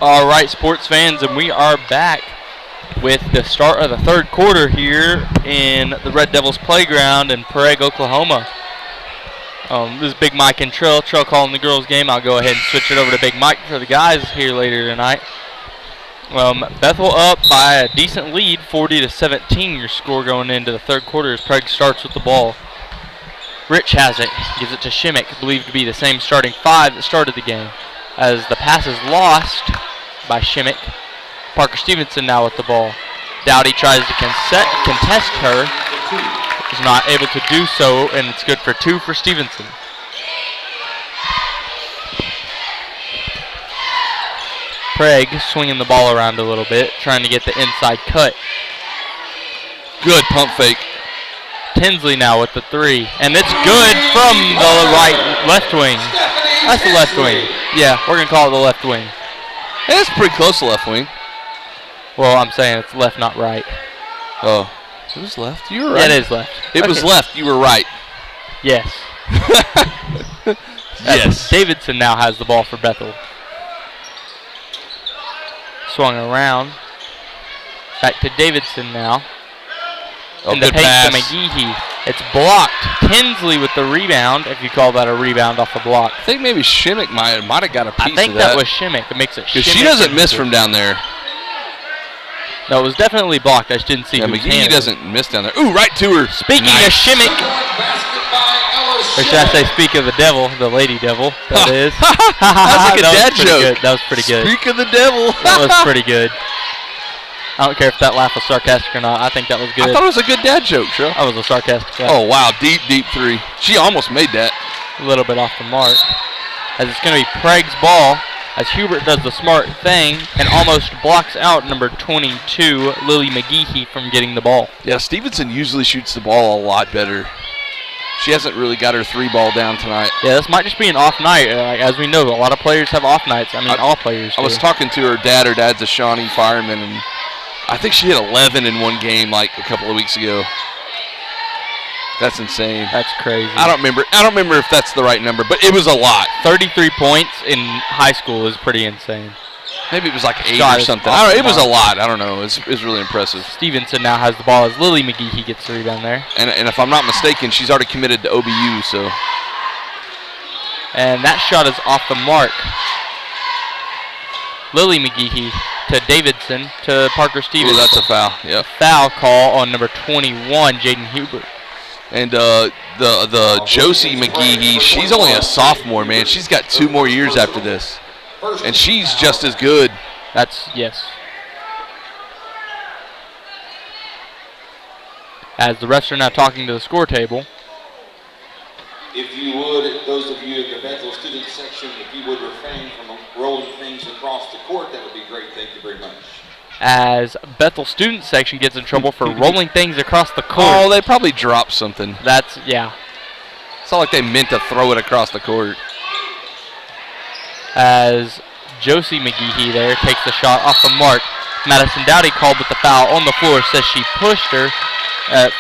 All right, sports fans, and we are back with the start of the third quarter here in the Red Devils playground in Prague, Oklahoma. This is Big Mike and Trill calling the girls' game. I'll go ahead and switch it over to Big Mike for the guys here later tonight. Bethel up by a decent lead, 40-17. Your score going into the third quarter as Prague starts with the ball. Rich has it, gives it to Shimmick, believed to be the same starting five that started the game. As the pass is lost by Shimmick, Parker Stevenson now with the ball. Dowdy tries to contest her, is not able to do so, and it's good for 2 for Stevenson. Prague swinging the ball around a little bit, trying to get the inside cut. Good pump fake. Tinsley now with the 3, and it's good from the left wing. That's the left wing. Yeah, we're going to call it the left wing. Hey, it's pretty close to left wing. Well, I'm saying it's left, not right. Oh, it was left? You were right. Yeah, it is left. It was left. You were right. Yes. Yes. Davidson now has the ball for Bethel. Swung around. Back to Davidson now. Oh, in the good paint pass. to McGeehee. It's blocked. Tinsley with the rebound, if you call that a rebound off the block. I think maybe Shimmick might have got a piece of that. I think that was Shimmick. It makes it Shimmick. Because she doesn't miss from down there. No, it was definitely blocked. I just didn't see whose McGeehee hand. doesn't miss down there. Ooh, right to her. Speaking of Shimmick, or should I say speak of the devil, the lady devil, that is. That's like a dad joke. Good. That was pretty good. Speak of the devil. That was pretty good. I don't care if that laugh was sarcastic or not. I think that was good. I thought it was a good dad joke, Trill. That was a sarcastic laugh. Oh, wow. Deep 3. She almost made that. A little bit off the mark. As it's going to be Prague's ball, as Hubert does the smart thing and almost blocks out number 22, Lily McGeehee, from getting the ball. Yeah, Stevenson usually shoots the ball a lot better. She hasn't really got her 3-ball down tonight. Yeah, this might just be an off night. As we know, a lot of players have off nights. I mean, all players do. I was talking to her dad. Her dad's a Shawnee fireman, and I think she hit 11 in one game like a couple of weeks ago. That's insane. That's crazy. I don't remember if that's the right number, but it was a lot. 33 points in high school is pretty insane. Maybe it was like 8 or something. It was a lot. I don't know. It was really impressive. Stevenson now has the ball as Lily McGeehee gets the rebound there. And if I'm not mistaken, she's already committed to OBU. So. And that shot is off the mark. Lily McGeehee to Davidson to Parker Stevenson. Ooh, that's a foul. Yep. Foul call on number 21, Jaden Hubert. And the Josie McGeehee, she's only a sophomore, man. She's got 2 more years after this. And she's just as good. Yes. As the refs are now talking to the score table. If you would, those of you in the Bethel student section, if you would refrain from rolling things across the court, that would be great. Thank you very much. As Bethel student section gets in trouble for rolling things across the court. Oh, they probably dropped something. Yeah. It's not like they meant to throw it across the court. As Josie McGeehee there takes the shot off the mark. Madison Dowdy called with the foul on the floor, says she pushed her.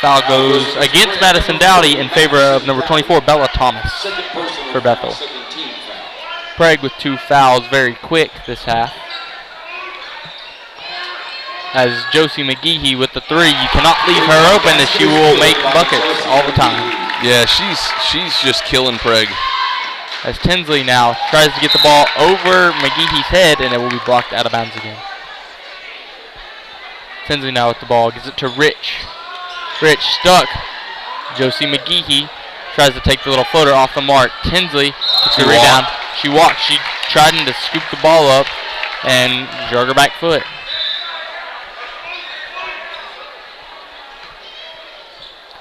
Foul goes against Madison Dowdy in favor of number 24, Bella Thomas for Bethel. Prague with 2 fouls very quick this half. As Josie McGeehee with the 3, you cannot leave her open as she will make buckets all the time. Yeah, she's just killing Prague. As Tinsley now tries to get the ball over McGeehee's head, and it will be blocked out of bounds again. Tinsley now with the ball, gives it to Rich. Rich stuck. Josie McGeehee tries to take the little floater off the mark. Tinsley gets the rebound. She walked. She tried to scoop the ball up and drug her back foot.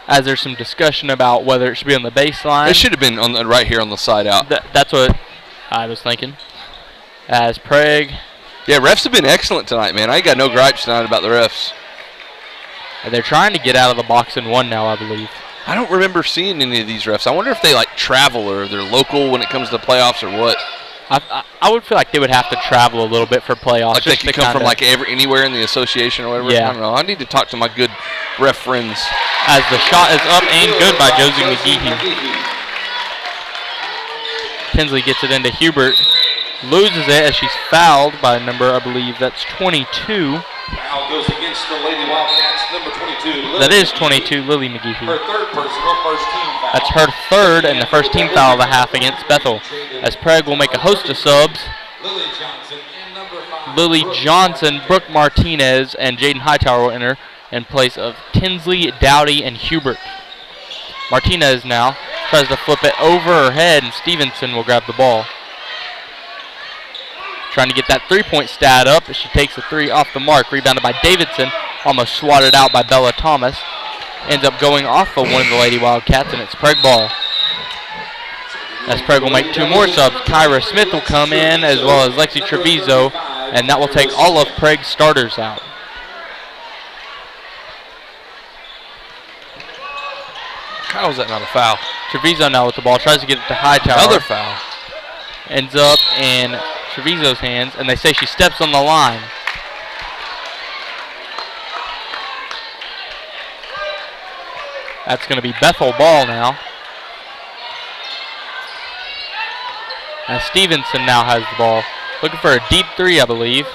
As there's some discussion about whether it should be on the baseline. It should have been on right here on the side out. That's what I was thinking. As Prague. Yeah, refs have been excellent tonight, man. I ain't got no gripes tonight about the refs. And they're trying to get out of the box and 1 now, I believe. I don't remember seeing any of these refs. I wonder if they travel or they're local when it comes to playoffs or what. I would feel like they would have to travel a little bit for playoffs. Like they could come from anywhere in the association or whatever. Yeah. I don't know. I need to talk to my good ref friends. As the shot is up and good by Josie McGeehee. Tinsley gets it into Hubert. loses it as she's fouled by number, I believe that's 22. Foul goes against the Lady Wildcats, number 22. That is 22, Lily McGehee. Her third personal, first team foul. That's her third and the first team foul of the half against Bethel. As Prague will make a host of subs. Lily Johnson and number 5. Lily Johnson, Brooke Martinez, and Jaden Hightower will enter in place of Tinsley, Dowdy, and Hubert. Martinez now tries to flip it over her head, and Stevenson will grab the ball. Trying to get that three-point stat up as she takes a three off the mark. Rebounded by Davidson, almost swatted out by Bella Thomas. Ends up going off of one of the Lady Wildcats, and it's Prague ball. As Prague will make two more subs, Kyra Smith will come in, as well as Lexi Treviso, and that will take all of Prague's starters out. How is that not a foul? Treviso now with the ball, tries to get it to Hightower. Another foul. Ends up in Treviso's hands, and they say she steps on the line. That's going to be Bethel ball now. As Stevenson now has the ball. Looking for a deep three, I believe.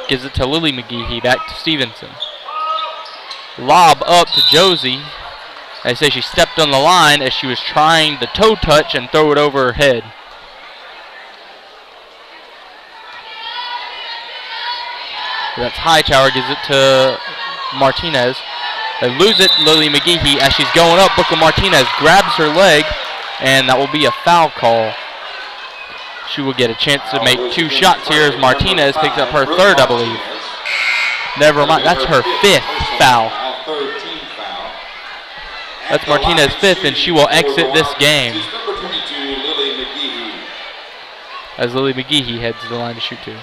Gives it to Lily McGehee, back to Stevenson. Lob up to Josie. They say she stepped on the line as she was trying to toe touch and throw it over her head. That's Hightower, gives it to Martinez. They lose it, Lily McGehee, as she's going up. Booker Martinez grabs her leg, and that will be a foul call. She will get a chance to make two shots here as Martinez picks up her third, I believe. Never mind, that's her fifth foul. That's Martinez's fifth, and she will exit this game. As Lily McGehee heads to the line to shoot two.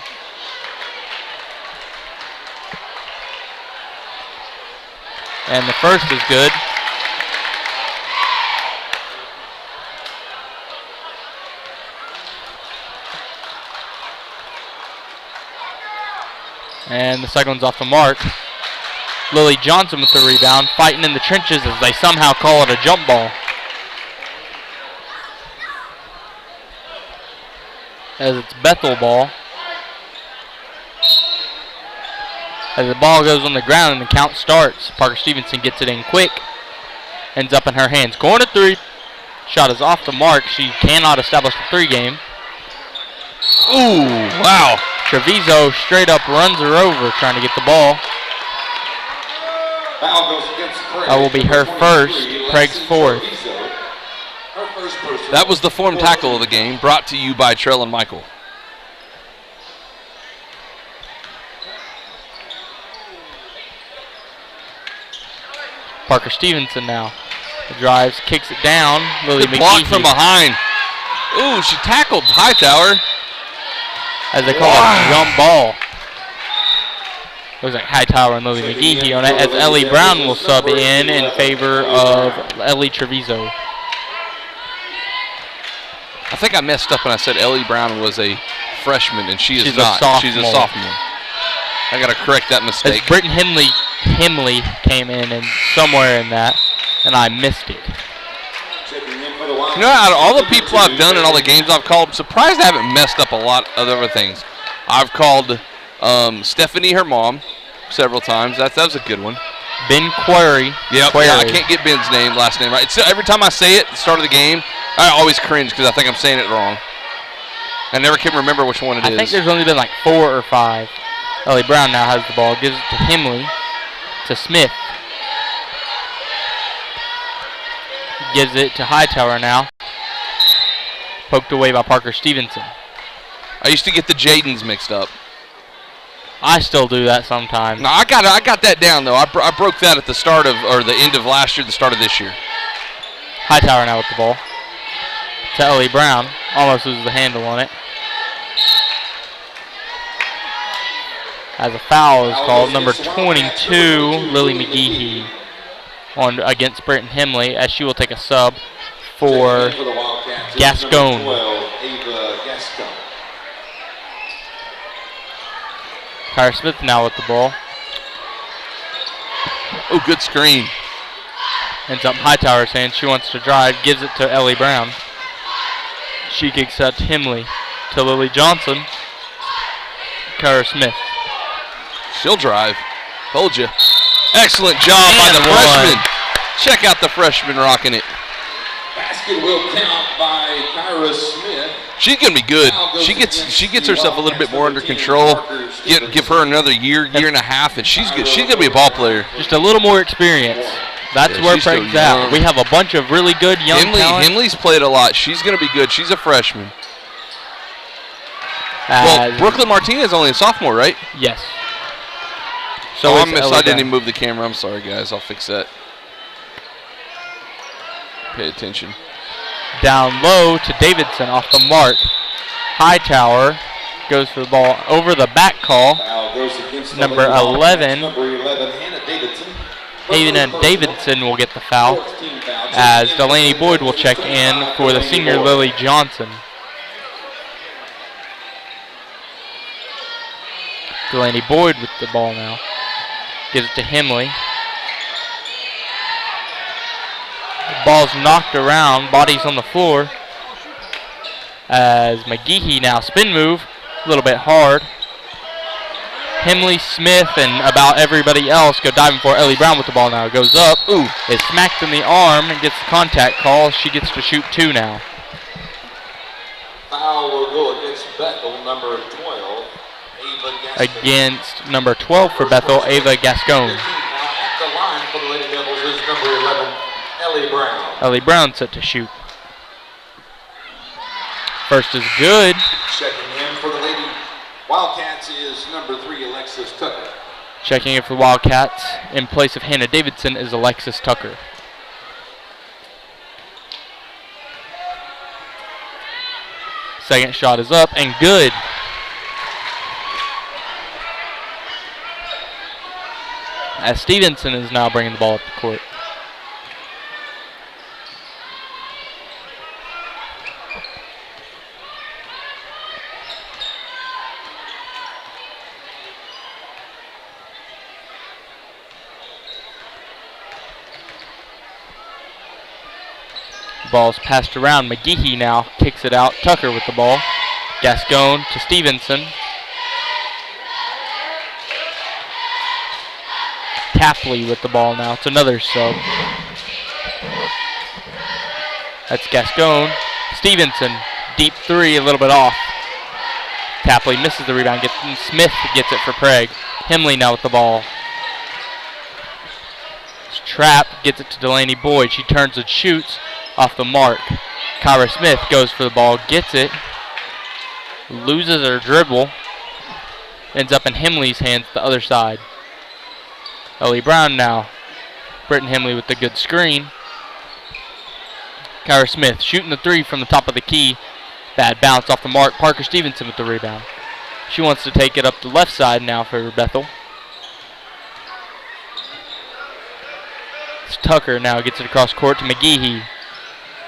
And the first is good. And the second one's off the mark. Lily Johnson with the rebound, fighting in the trenches as they somehow call it a jump ball. As it's Bethel ball. As the ball goes on the ground and the count starts, Parker Stevenson gets it in quick. Ends up in her hands. Going to three. Shot is off the mark. She cannot establish the three game. Ooh, wow. Treviso straight up runs her over trying to get the ball. That will be her first, Craig's fourth. That was the form tackle of the game, brought to you by Trell and Michael. Parker Stevenson now. Drives, kicks it down. Lily McGehee. Blocked from behind. Ooh, she tackled Hightower. As they call it, jump ball. Looks like Hightower and Lily McGehee on it, as Ellie Brown will sub in favor of Ellie Treviso. I think I messed up when I said Ellie Brown was a freshman, and she's not. She's a sophomore. I got to correct that mistake. As Britton Himley came in and somewhere in that, and I missed it. You know, out of all the people I've done and all the games I've called, I'm surprised I haven't messed up a lot of other things. I've called Stephanie, her mom, several times. That was a good one. Ben Query. Yep. Yeah, I can't get Ben's last name right. So every time I say it at the start of the game, I always cringe because I think I'm saying it wrong. I never can remember which one it is. I think there's only been like 4 or 5. Ellie Brown now has the ball. Gives it to Himley. To Smith. Gives it to Hightower now. Poked away by Parker Stevenson. I used to get the Jadens mixed up. I still do that sometimes. No, I got that down though. I broke that at the start of, or the end of last year, the start of this year. Hightower now with the ball. To Ellie Brown. Almost loses the handle on it. As a foul is called, number 22, Lily McGehee, on against Britton Himley, as she will take a sub for Gascon. Kyra Smith now with the ball. Oh, good screen. Ends up Hightower's hand. She wants to drive, gives it to Ellie Brown. She kicks out to Himley. to Lily Johnson. Kyra Smith. She'll drive. Told you. Excellent job by the freshman. Check out the freshman rocking it. Basket will count by Kyra Smith. She's gonna be good. She gets herself a little bit more under control. Give her another year and a half, and she's good. She's gonna be a ball player. Just a little more experience. That's where Prague's at. We have a bunch of really good young talent. Himley's played a lot. She's gonna be good. She's a freshman. Well, Brooklyn Martinez is only a sophomore, right? Yes. So I didn't even move the camera. I'm sorry, guys. I'll fix that. Pay attention. Down low to Davidson off the mark. Hightower goes for the ball over the back call. Number 11. Hannah Davidson will get the foul as Delaney Boyd will check in for the senior Lily Johnson. Delaney Boyd with the ball now. Gives it to Himley. The ball's knocked around, bodies on the floor. As McGehee now spin move, a little bit hard. Himley, Smith, and about everybody else go diving for Ellie Brown with the ball now. Goes up, is smacked in the arm and gets the contact call. She gets to shoot 2 now. Foul will go against Bethel, number 12. Against number 12 for Bethel, Ava Gascon. At the line for the Lady Devils is number 11, Ellie Brown. Ellie Brown set to shoot. First is good. Checking in for the Lady Wildcats is number 3, Alexis Tucker. Checking in for the Wildcats in place of Hannah Davidson is Alexis Tucker. Second shot is up and good. As Stevenson is now bringing the ball up the court. Ball's passed around. McGehee now kicks it out. Tucker with the ball. Gascon to Stevenson. Tapley with the ball now. It's another sub. That's Gascon. Stevenson, deep 3, a little bit off. Tapley misses the rebound. Smith gets it for Prague. Himley now with the ball. Trapp gets it to Delaney Boyd. She turns and shoots off the mark. Kyra Smith goes for the ball, gets it, loses her dribble, ends up in Himley's hands the other side. Ellie Brown now. Britton Himley with the good screen. Kyra Smith shooting the 3 from the top of the key. Bad bounce off the mark. Parker Stevenson with the rebound. She wants to take it up the left side now for Bethel. It's Tucker now gets it across court to McGehee.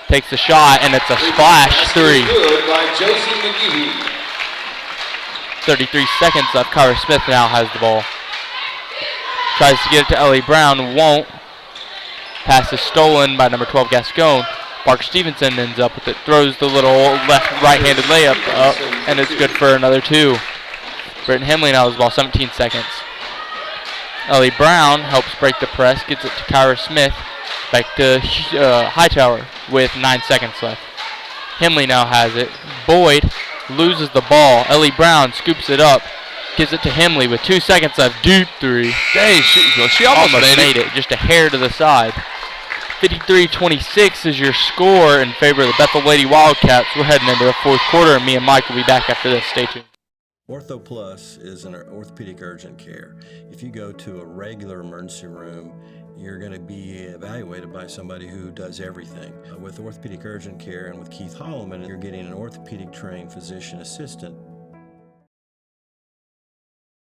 Takes the shot and it's a splash 3. Good by Josie McGehee. 33 seconds left. Kyra Smith now has the ball. Tries to get it to Ellie Brown, won't. Pass is stolen by number 12 Gascon. Parker Stevenson ends up with it, throws the little right-handed layup up, and it's good for another 2. Britton Himley now has the ball, 17 seconds. Ellie Brown helps break the press, gets it to Kyra Smith, back to Hightower with 9 seconds left. Himley now has it. Boyd loses the ball. Ellie Brown scoops it up. Gives it to Himley with 2 seconds left. Deep 3. Dang, she almost made it. Just a hair to the side. 53-26 is your score in favor of the Bethel Lady Wildcats. We're heading into the 4th quarter, and me and Mike will be back after this. Stay tuned. Ortho Plus is an orthopedic urgent care. If you go to a regular emergency room, you're going to be evaluated by somebody who does everything. With orthopedic urgent care and with Keith Holloman, you're getting an orthopedic trained physician assistant.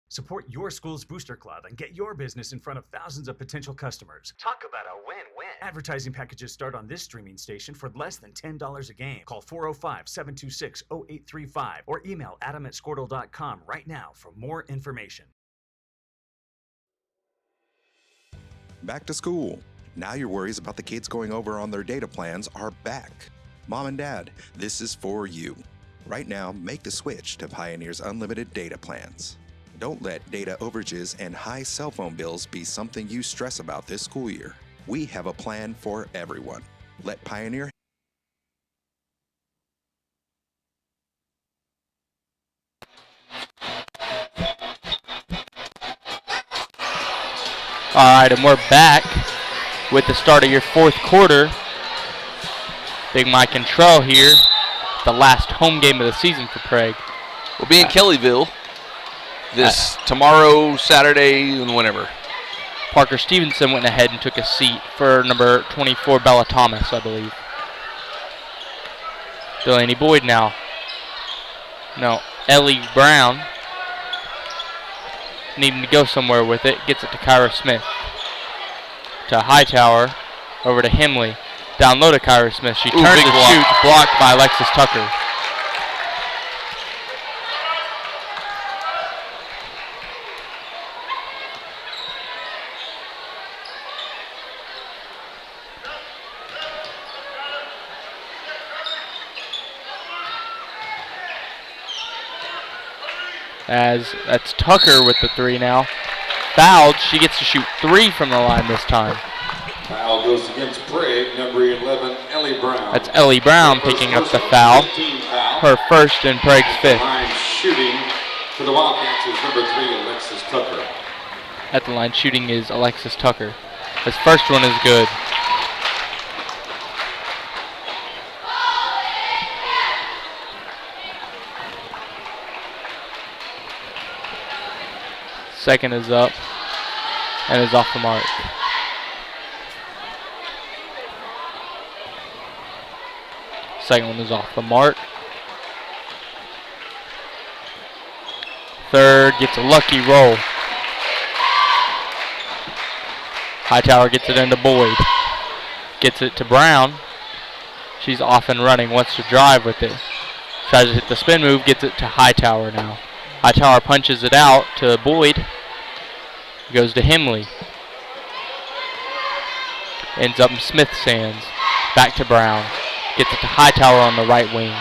Support your school's booster club and get your business in front of thousands of potential customers. Talk about a win-win. Advertising packages start on this streaming station for less than $10 a game. Call 405-726-0835 or email adam@squirtle.com right now for more information. Back to school. Now your worries about the kids going over on their data plans are back. Mom and Dad, this is for you. Right now, make the switch to Pioneer's unlimited data plans. Don't let data overages and high cell phone bills be something you stress about this school year. We have a plan for everyone. Let Pioneer. All right, and we're back with the start of your fourth quarter. Big Mike Cantrell here, the last home game of the season for Prague. We'll be in Kellyville this tomorrow, Saturday, and whenever. Parker Stevenson went ahead and took a seat for number 24, Bella Thomas, I believe. Delaney Boyd now. No, Ellie Brown. Needing to go somewhere with it. Gets it to Kyra Smith. To Hightower. Over to Himley. Down low to Kyra Smith. She turns and shoots. Blocked by Alexis Tucker. As that's Tucker with the three now. Fouled. She gets to shoot 3 from the line this time. Foul goes against Prague, number 11, Ellie Brown. That's Ellie Brown picking up the foul. Her first and Prague's 5th. Line shooting for the Wildcats is number 3, Alexis Tucker. At the line shooting is Alexis Tucker. His first one is good. Second is up and is off the mark. Second one is off the mark. Third gets a lucky roll. Hightower gets it into Boyd. Gets it to Brown. She's off and running, wants to drive with it. Tries to hit the spin move, gets it to Hightower now. Hightower punches it out to Boyd. Goes to Himley. Ends up in Smith's hands. Back to Brown. Gets it to Hightower on the right wing.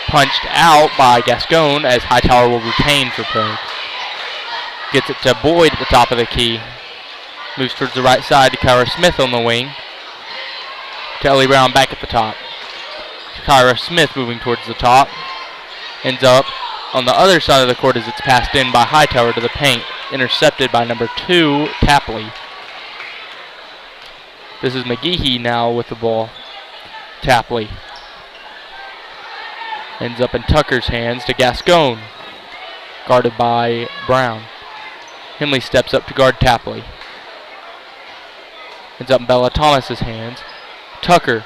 Punched out by Gascon as Hightower will retain for Prague. Gets it to Boyd at the top of the key. Moves towards the right side to Kyra Smith on the wing. To Ellie Brown back at the top. Kyra Smith moving towards the top. Ends up on the other side of the court as it's passed in by Hightower to the paint. Intercepted by number 2, Tapley. This is McGehee now with the ball. Tapley. Ends up in Tucker's hands to Gascon. Guarded by Brown. Himley steps up to guard Tapley. Ends up in Bella Thomas's hands. Tucker.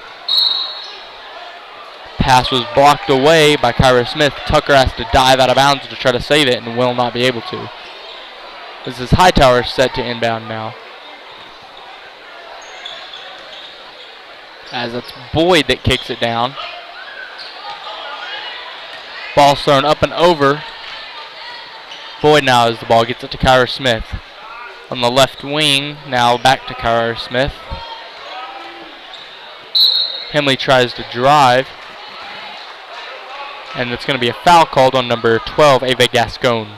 Pass was blocked away by Kyra Smith. Tucker has to dive out of bounds to try to save it and will not be able to. This is Hightower set to inbound now. As it's Boyd that kicks it down. Ball thrown up and over. Boyd now as the ball gets it to Kyra Smith. On the left wing, now back to Kyra Smith. Himley tries to drive. And it's going to be a foul called on number 12, Ava Gascon,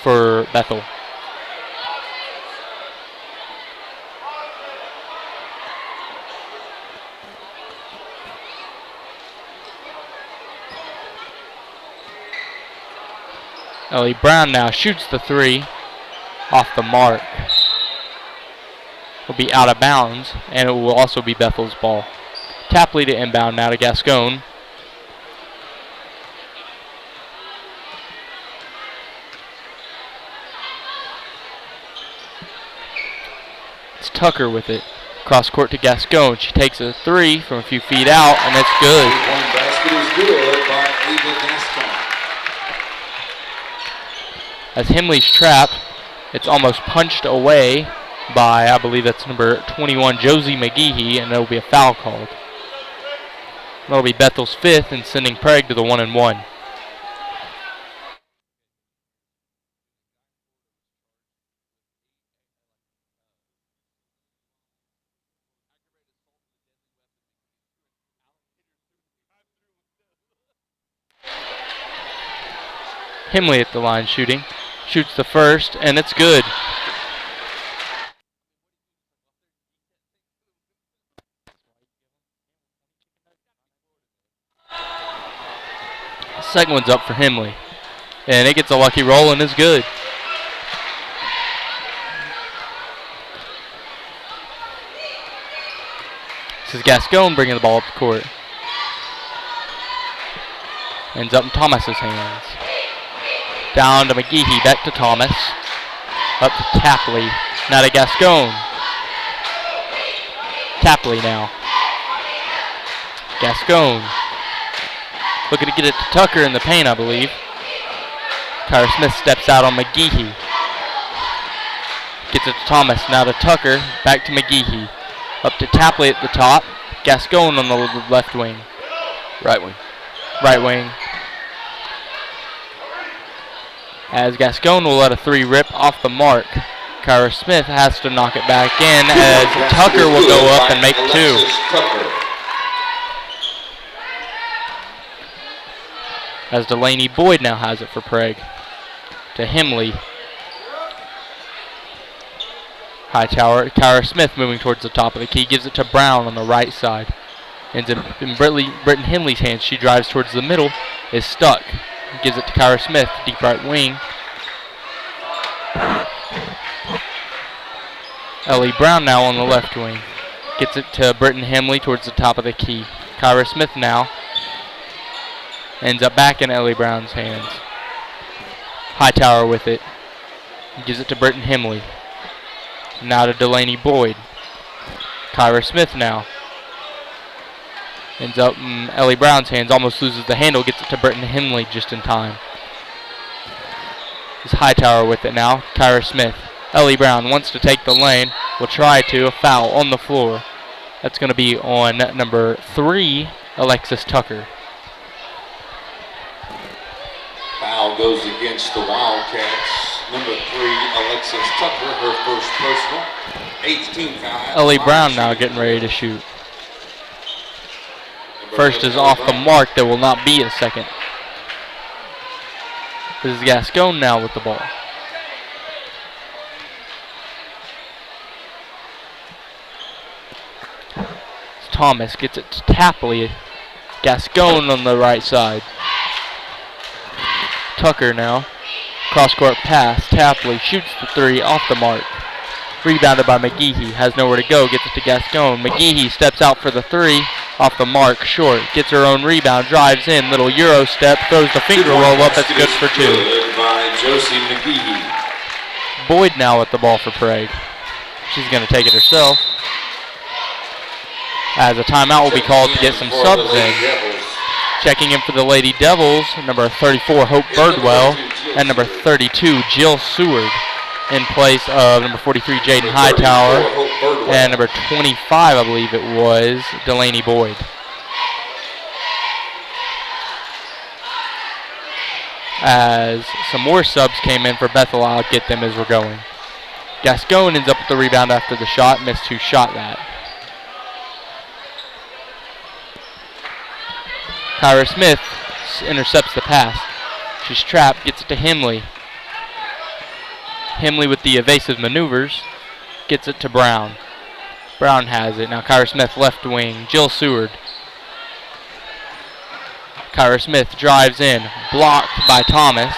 for Bethel. Ellie Brown now shoots the 3 off the mark. Will be out of bounds, and it will also be Bethel's ball. Tapley to inbound now to Gascon. It's Tucker with it. Cross court to Gascon. She takes a 3 from a few feet out, and it's good. One basket is good by Ava Gascon. As Himley's trapped, it's almost punched away by, I believe that's number 21, Josie McGehee, and there will be a foul called. That'll be Bethel's 5th and sending Prague to the 1-1. Himley at the line shooting. Shoots the first, and it's good. Second one's up for Himley. And it gets a lucky roll and is good. This is Gascon bringing the ball up the court. Ends up in Thomas's hands. Down to McGehee, back to Thomas. Up to Tapley. Now to Gascon. Tapley now. Gascon. Looking to get it to Tucker in the paint, I believe. Kyra Smith steps out on McGehee. Gets it to Thomas. Now to Tucker. Back to McGehee. Up to Tapley at the top. Gascon on the left wing. Right wing. Right wing. As Gascon will let a three rip off the mark. Kyra Smith has to knock it back in as Tucker will go up and make two. As Delaney Boyd now has it for Prague. To Himley. Hightower. Kyra Smith moving towards the top of the key. Gives it to Brown on the right side. Ends in Britton Himley's hands. She drives towards the middle. Is stuck. Gives it to Kyra Smith. Deep right wing. Ellie Brown now on the left wing. Gets it to Britton Himley towards the top of the key. Kyra Smith now. Ends up back in Ellie Brown's hands. Hightower with it. Gives it to Britton Himley. Now to Delaney Boyd. Kyra Smith now. Ends up in Ellie Brown's hands. Almost loses the handle. Gets it to Britton Himley just in time. It's Hightower with it now. Kyra Smith. Ellie Brown wants to take the lane. Will try to. A foul on the floor. That's going to be on number 3, Alexis Tucker. Foul goes against the Wildcats. Number 3, Alexis Tucker, her first personal. 8th team foul. Ellie Brown now getting ready to shoot. First is off the mark. There will not be a second. This is Gascon now with the ball. Thomas gets it to Tapley. Gascon on the right side. Tucker now. Cross-court pass. Tapley shoots the three off the mark. Rebounded by McGehee. Has nowhere to go. Gets it to Gascon. McGehee steps out for the three. Off the mark. Short. Gets her own rebound. Drives in. Little Euro step. Throws the finger roll up. That's good for 2. Good by Josie McGehee. Boyd now with the ball for Prague. She's going to take it herself. As a timeout will be called to get some subs in. Checking in for the Lady Devils, number 34, Hope Birdwell, and number 32, Jill Seward, in place of number 43, Jaden Hightower, and number 25, I believe it was, Delaney Boyd. As some more subs came in for Bethel, I'll get them as we're going. Gascon ends up with the rebound after the shot, missed who shot that. Kyra Smith intercepts the pass. She's trapped, gets it to Himley. Himley with the evasive maneuvers, gets it to Brown. Brown has it. Now Kyra Smith left wing, Jill Seward. Kyra Smith drives in, blocked by Thomas.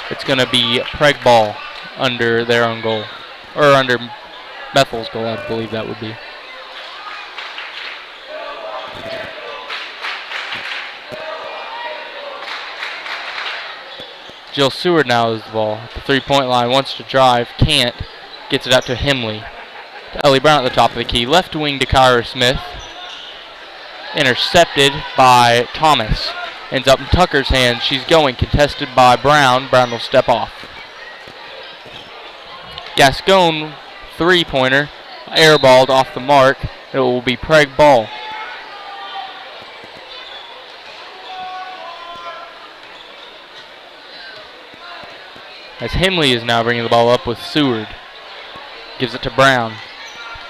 It's going to be Prague ball under their own goal. Or under Bethel's goal, I believe that would be. Jill Seward now has the ball at the three-point line, wants to drive, can't, gets it out to Himley. To Ellie Brown at the top of the key, left wing to Kyra Smith. Intercepted by Thomas. Ends up in Tucker's hands. She's going, contested by Brown. Brown will step off. Gascon, three-pointer, airballed off the mark. It will be Prague ball. As Himley is now bringing the ball up with Seward. Gives it to Brown.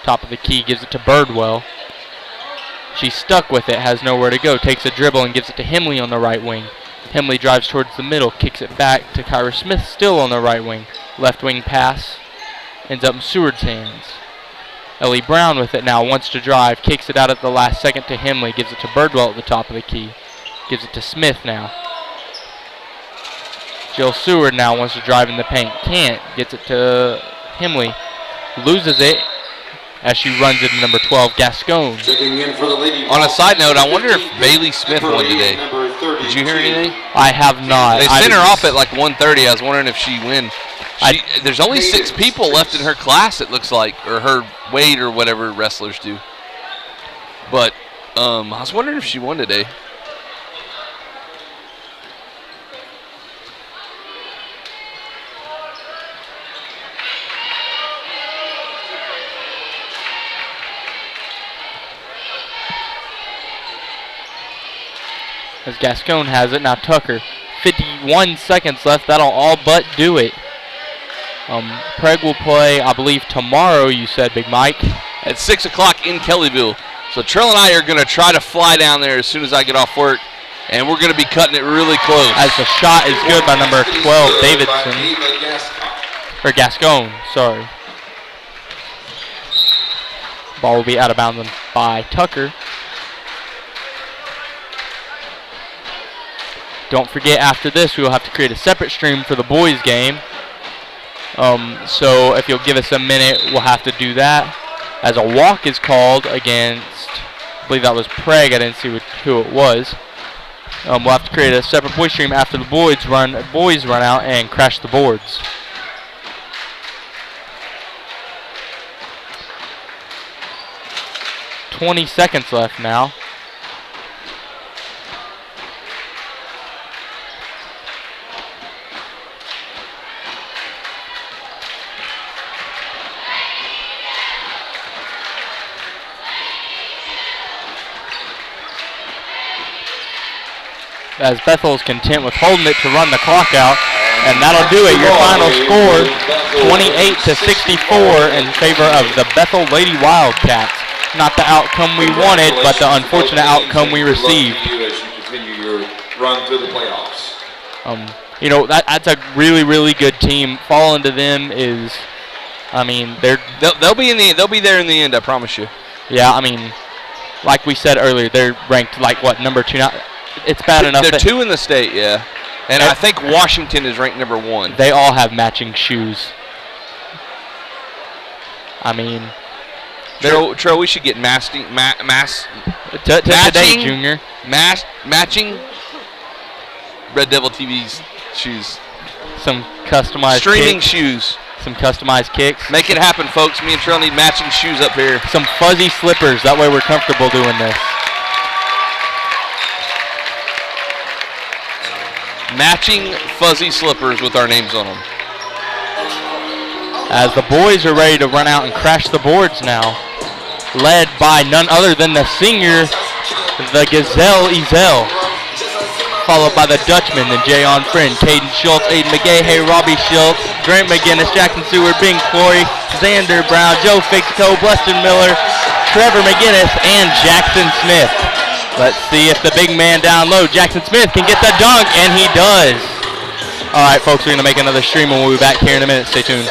Top of the key, gives it to Birdwell. She's stuck with it, has nowhere to go. Takes a dribble and gives it to Himley on the right wing. Hemley drives towards the middle, kicks it back to Kyra Smith, still on the right wing. Left wing pass ends up in Seward's hands. Ellie Brown with it now, wants to drive, kicks it out at the last second to Hemley, gives it to Birdwell at the top of the key. Gives it to Smith now. Jill Seward now wants to drive in the paint. Can't. Gets it to Hemley. Loses it as she runs into number 12, Gascon. On a side note, I wonder if Bailey Smith won today. Did you hear anything? I have not. They sent her off at like 1:30. I was wondering if she won. There's only 6 people left in her class, it looks like, or her weight or whatever wrestlers do. But I was wondering if she won today. As Gascon has it, now Tucker. 51 seconds left, that'll all but do it. Prague will play, I believe, tomorrow, you said, Big Mike. At 6 o'clock in Kellyville. So Trell and I are going to try to fly down there as soon as I get off work, and we're going to be cutting it really close. As the shot is good by number 12, Davidson. Or Gascon, sorry. Ball will be out of bounds by Tucker. Don't forget, after this, we will have to create a separate stream for the boys' game. So if you'll give us a minute, we'll have to do that. As a walk is called against, I believe that was Prague. I didn't see who it was. We'll have to create a separate boys' stream after the boys run out and crash the boards. $20 seconds left now. As Bethel is content with holding it to run the clock out, and that'll do it. Your final score, 28-64 in favor of the Bethel Lady Wildcats. Not the outcome we wanted, but the unfortunate outcome we received. As you continue your run through the playoffs. You know, that's a really, really good team. Falling to them is, I mean, they'll be there in the end. I promise you. Yeah, I mean, like we said earlier, they're ranked like what, number 2 now. It's bad enough. They're 2 in the state, yeah. And I think Washington is ranked number 1. They all have matching shoes. I mean, Tro, we should get matching today, Junior. Matching Red Devil TV's shoes. Some customized streaming kicks. Shoes. Some customized kicks. Make it happen, folks. Me and Trell need matching shoes up here. Some fuzzy slippers. That way we're comfortable doing this. Matching fuzzy slippers with our names on them. As the boys are ready to run out and crash the boards now. Led by none other than the senior, the Gazelle Ezel. Followed by the Dutchman, the Jayon Friend, Caden Schultz, Aiden McGahey, Robbie Schultz, Grant McGinnis, Jackson Seward, Bing Clory, Xander Brown, Joe Fixico, Bleston Miller, Trevor McGinnis, and Jackson Smith. Let's see if the big man down low, Jackson Smith, can get the dunk, and he does. All right, folks, we're going to make another stream, and we'll be back here in a minute. Stay tuned.